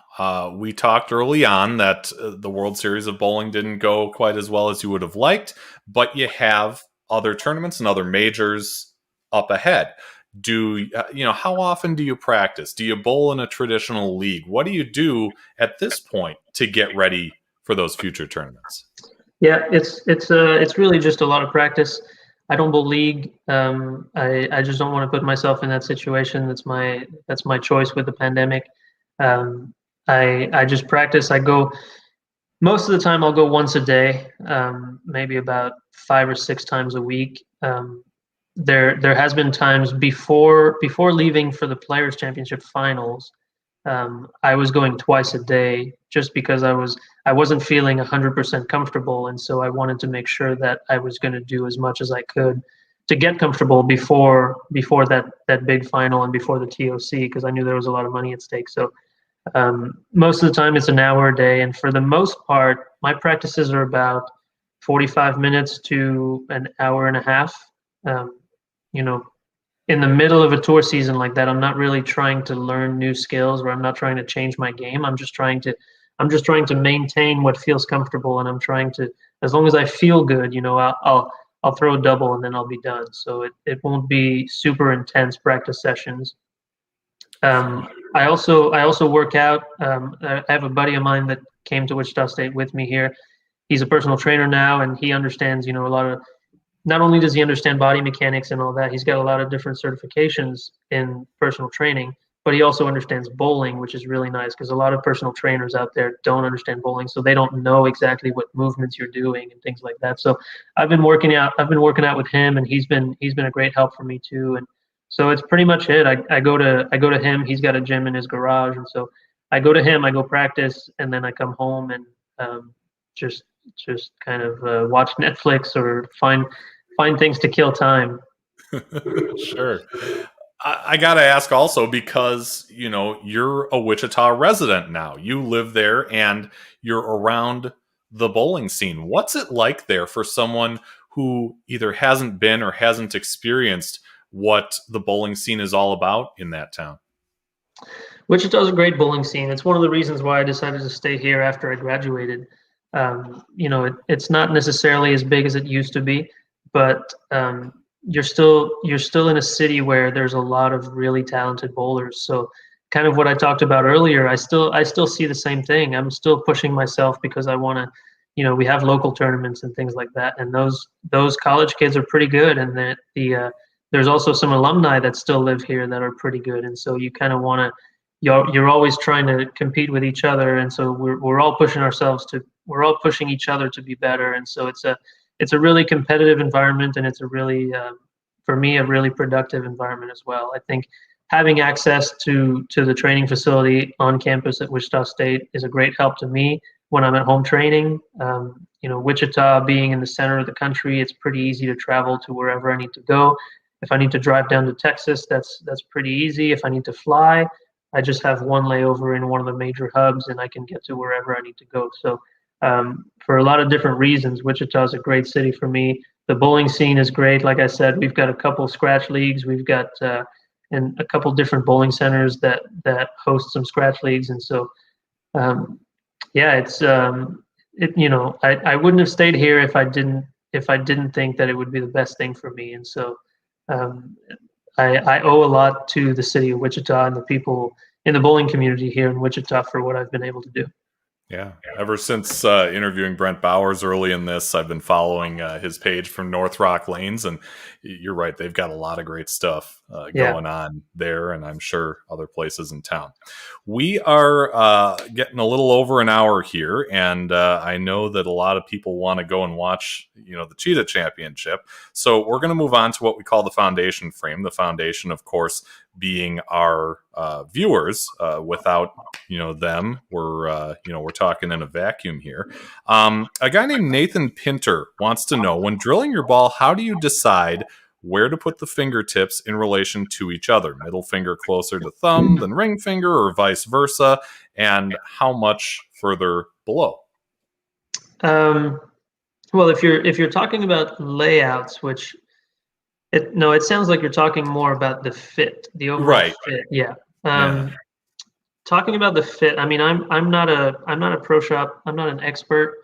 We talked early on that the World Series of Bowling didn't go quite as well as you would have liked, but you have other tournaments and other majors up ahead. How often do you practice? Do you bowl in a traditional league? What do you do at this point to get ready for those future tournaments? Yeah, it's really just a lot of practice. I don't bowl league. I just don't want to put myself in that situation. That's my choice with the pandemic. I just practice. I go most of the time. I'll go once a day, maybe about 5 or 6 times a week. There has been times before leaving for the Players Championship finals. I was going twice a day just because I wasn't feeling 100% comfortable, and so I wanted to make sure that I was going to do as much as I could to get comfortable before that big final and before the TOC, because I knew there was a lot of money at stake. So most of the time it's an hour a day, and for the most part my practices are about 45 minutes to an hour and a half. In the middle of a tour season like that, I'm not really trying to learn new skills, or I'm not trying to change my game. I'm just trying to maintain what feels comfortable, and I'm trying to, as long as I feel good, I'll throw a double and then I'll be done. So it won't be super intense practice sessions. I also work out. I have a buddy of mine that came to Wichita State with me here. He's a personal trainer now, and he understands, a lot of. Not only does he understand body mechanics and all that, he's got a lot of different certifications in personal training, but he also understands bowling, which is really nice because a lot of personal trainers out there don't understand bowling, so they don't know exactly what movements you're doing and things like that. So I've been working out with him, and he's been a great help for me too. And so it's pretty much it. I go to him. He's got a gym in his garage, and so I go to him. I go practice, and then I come home and just kind of watch Netflix or find things to kill time. Sure. I got to ask also because, you're a Wichita resident now. You live there and you're around the bowling scene. What's it like there for someone who either hasn't been or hasn't experienced what the bowling scene is all about in that town? Wichita's a great bowling scene. It's one of the reasons why I decided to stay here after I graduated. It's not necessarily as big as it used to be, but you're still in a city where there's a lot of really talented bowlers. So kind of what I talked about earlier, I still see the same thing. I'm still pushing myself because I want to, we have local tournaments and things like that, and those college kids are pretty good, and that there's also some alumni that still live here that are pretty good, and so you kind of want to. You're always trying to compete with each other, and so we're all pushing each other to be better, and so it's a really competitive environment, and it's a really for me a really productive environment as well. I think having access to the training facility on campus at Wichita State is a great help to me when I'm at home training. Wichita being in the center of the country, it's pretty easy to travel to wherever I need to go. If I need to drive down to Texas, that's pretty easy. If I need to fly, I just have one layover in one of the major hubs, and I can get to wherever I need to go. So for a lot of different reasons, Wichita is a great city for me. The bowling scene is great. Like I said, we've got a couple scratch leagues. We've got and a couple different bowling centers that host some scratch leagues. And so, it's I wouldn't have stayed here if I didn't think that it would be the best thing for me. And so, I owe a lot to the city of Wichita and the people in the bowling community here in Wichita for what I've been able to do. Yeah. Ever since interviewing Brent Bowers early in this, I've been following his page from North Rock Lanes, and you're right. They've got a lot of great stuff going on there, and I'm sure other places in town. We are getting a little over an hour here, and I know that a lot of people want to go and watch, the Cheetah Championship. So we're going to move on to what we call the foundation frame. The foundation, of course, being our viewers. Without them, we're talking in a vacuum here. A guy named Nathan Pinter wants to know, when drilling your ball, how do you decide where to put the fingertips in relation to each other? Middle finger closer to thumb than ring finger, or vice versa, and how much further below? Well, if you're talking about layouts, which it sounds like you're talking more about the fit, the overall fit. Yeah. Talking about the fit, I mean, I'm not a pro shop. I'm not an expert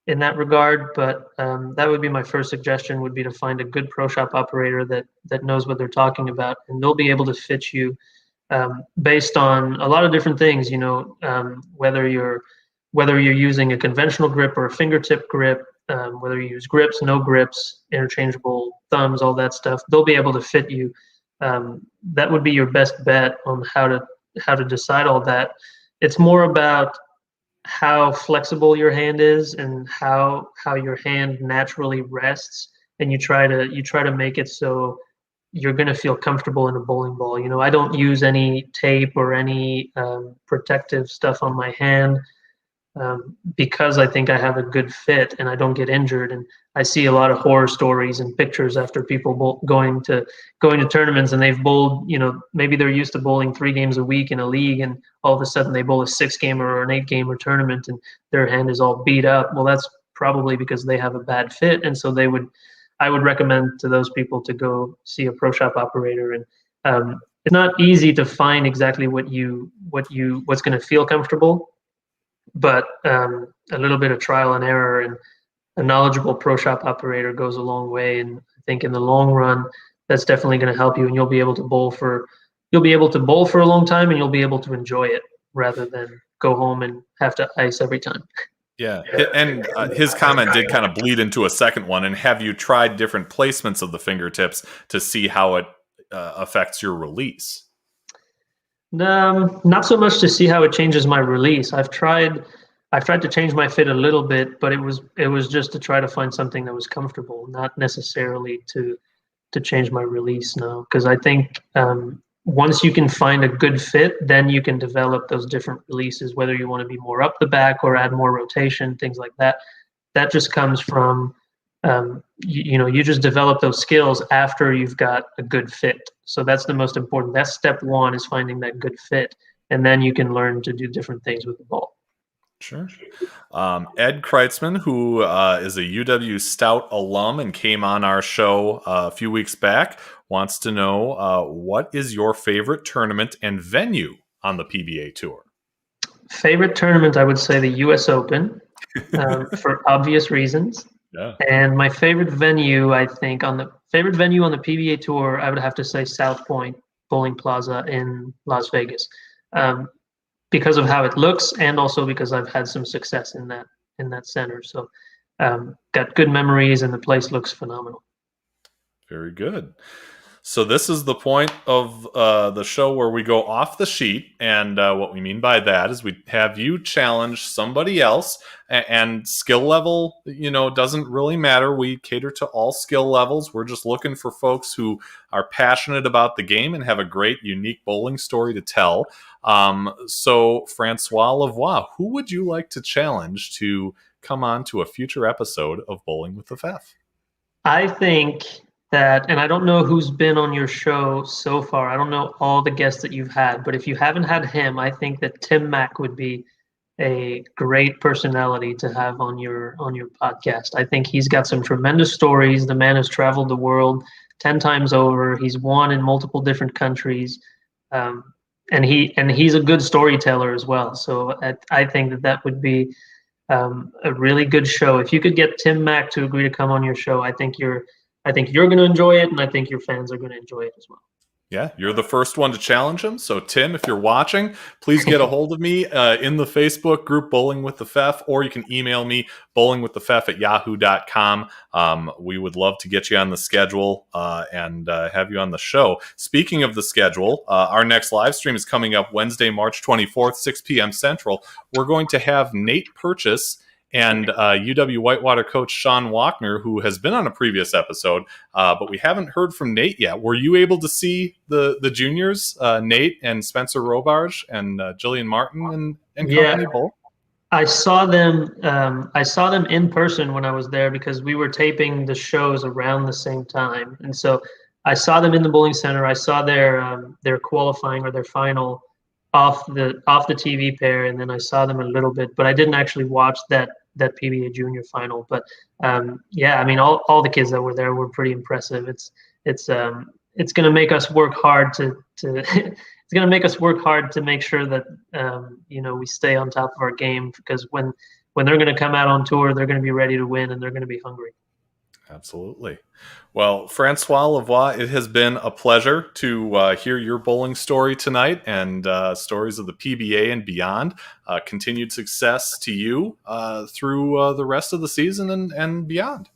in that regard, but that would be my first suggestion, would be to find a good pro shop operator that knows what they're talking about, and they'll be able to fit you based on a lot of different things. Whether you're using a conventional grip or a fingertip grip, whether you use grips, no grips, interchangeable thumbs, all that stuff, they'll be able to fit you. That would be your best bet on how to decide all that. It's more about how flexible your hand is and how your hand naturally rests, and you try to make it so you're going to feel comfortable in a bowling ball. I don't use any tape or any protective stuff on my hand because I think I have a good fit and I don't get injured. And I see a lot of horror stories and pictures after people going to tournaments, and they've bowled, maybe they're used to bowling 3 games a week in a league, and all of a sudden they bowl a 6-gamer or an 8-gamer tournament and their hand is all beat up. Well, that's probably because they have a bad fit. And so I would recommend to those people to go see a pro shop operator. And it's not easy to find exactly what's going to feel comfortable, but a little bit of trial and error and a knowledgeable pro shop operator goes a long way. And I think in the long run, that's definitely going to help you, and you'll be able to bowl for you'll be able to bowl for a long time, and you'll be able to enjoy it rather than go home and have to ice every time. Yeah, and his comment did kind of bleed into a second one. And have you tried different placements of the fingertips to see how it affects your release? Not so much to see how it changes my release. I've tried to change my fit a little bit, but it was just to try to find something that was comfortable, not necessarily to change my release now. Because I think once you can find a good fit, then you can develop those different releases, whether you want to be more up the back or add more rotation, things like that. That just comes from, you just develop those skills after you've got a good fit. So that's the most important. That's step one, is finding that good fit. And then you can learn to do different things with the ball. Sure. Ed Kreitzman, who is a UW Stout alum and came on our show a few weeks back, wants to know what is your favorite tournament and venue on the PBA Tour? Favorite tournament, I would say the U.S. Open, for obvious reasons. Yeah. And my favorite venue, I think, on the PBA Tour, I would have to say South Point Bowling Plaza in Las Vegas. Because of how it looks, and also because I've had some success in that center. So got good memories, and the place looks phenomenal. Very good. So this is the point of the show where we go off the sheet, and what we mean by that is we have you challenge somebody else, and skill level, doesn't really matter. We cater to all skill levels. We're just looking for folks who are passionate about the game and have a great, unique bowling story to tell. So Francois Lavoie, who would you like to challenge to come on to a future episode of Bowling with the Fef? I think that, and I don't know who's been on your show so far. I don't know all the guests that you've had, but if you haven't had him, I think that Tim Mack would be a great personality to have on your podcast. I think he's got some tremendous stories. The man has traveled the world 10 times over. He's won in multiple different countries. And he's a good storyteller as well. So I think that would be a really good show. If you could get Tim Mack to agree to come on your show, I think you're going to enjoy it, and I think your fans are going to enjoy it as well. Yeah, you're the first one to challenge him. So, Tim, if you're watching, please get a hold of me in the Facebook group Bowling with the Fef, or you can email me, bowlingwiththefef@yahoo.com. We would love to get you on the schedule and have you on the show. Speaking of the schedule, our next live stream is coming up Wednesday, March 24th, 6 p.m. Central. We're going to have Nate Purchase and UW Whitewater coach Sean Walkner, who has been on a previous episode, but we haven't heard from Nate yet. Were you able to see the juniors, Nate and Spencer Robarge and Jillian Martin and company both? I saw them. I saw them in person when I was there, because we were taping the shows around the same time, and so I saw them in the bowling center. I saw their qualifying or their final off the TV pair, and then I saw them a little bit, but I didn't actually watch that PBA junior final. But all the kids that were there were pretty impressive. It's going to make us work hard to it's going to make us work hard to make sure that we stay on top of our game, because when they're going to come out on tour, they're going to be ready to win, and they're going to be hungry. Absolutely. Well, Francois Lavoie, it has been a pleasure to hear your bowling story tonight, and stories of the PBA and beyond. Continued success to you through the rest of the season and beyond.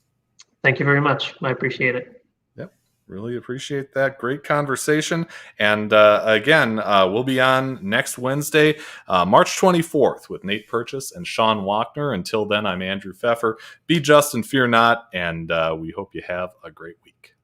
Thank you very much. I appreciate it. Yep. Really appreciate that. Great conversation. And again, we'll be on next Wednesday, March 24th, with Nate Purchase and Sean Walkner. Until then, I'm Andrew Pfeffer. Be just and fear not, and we hope you have a great week.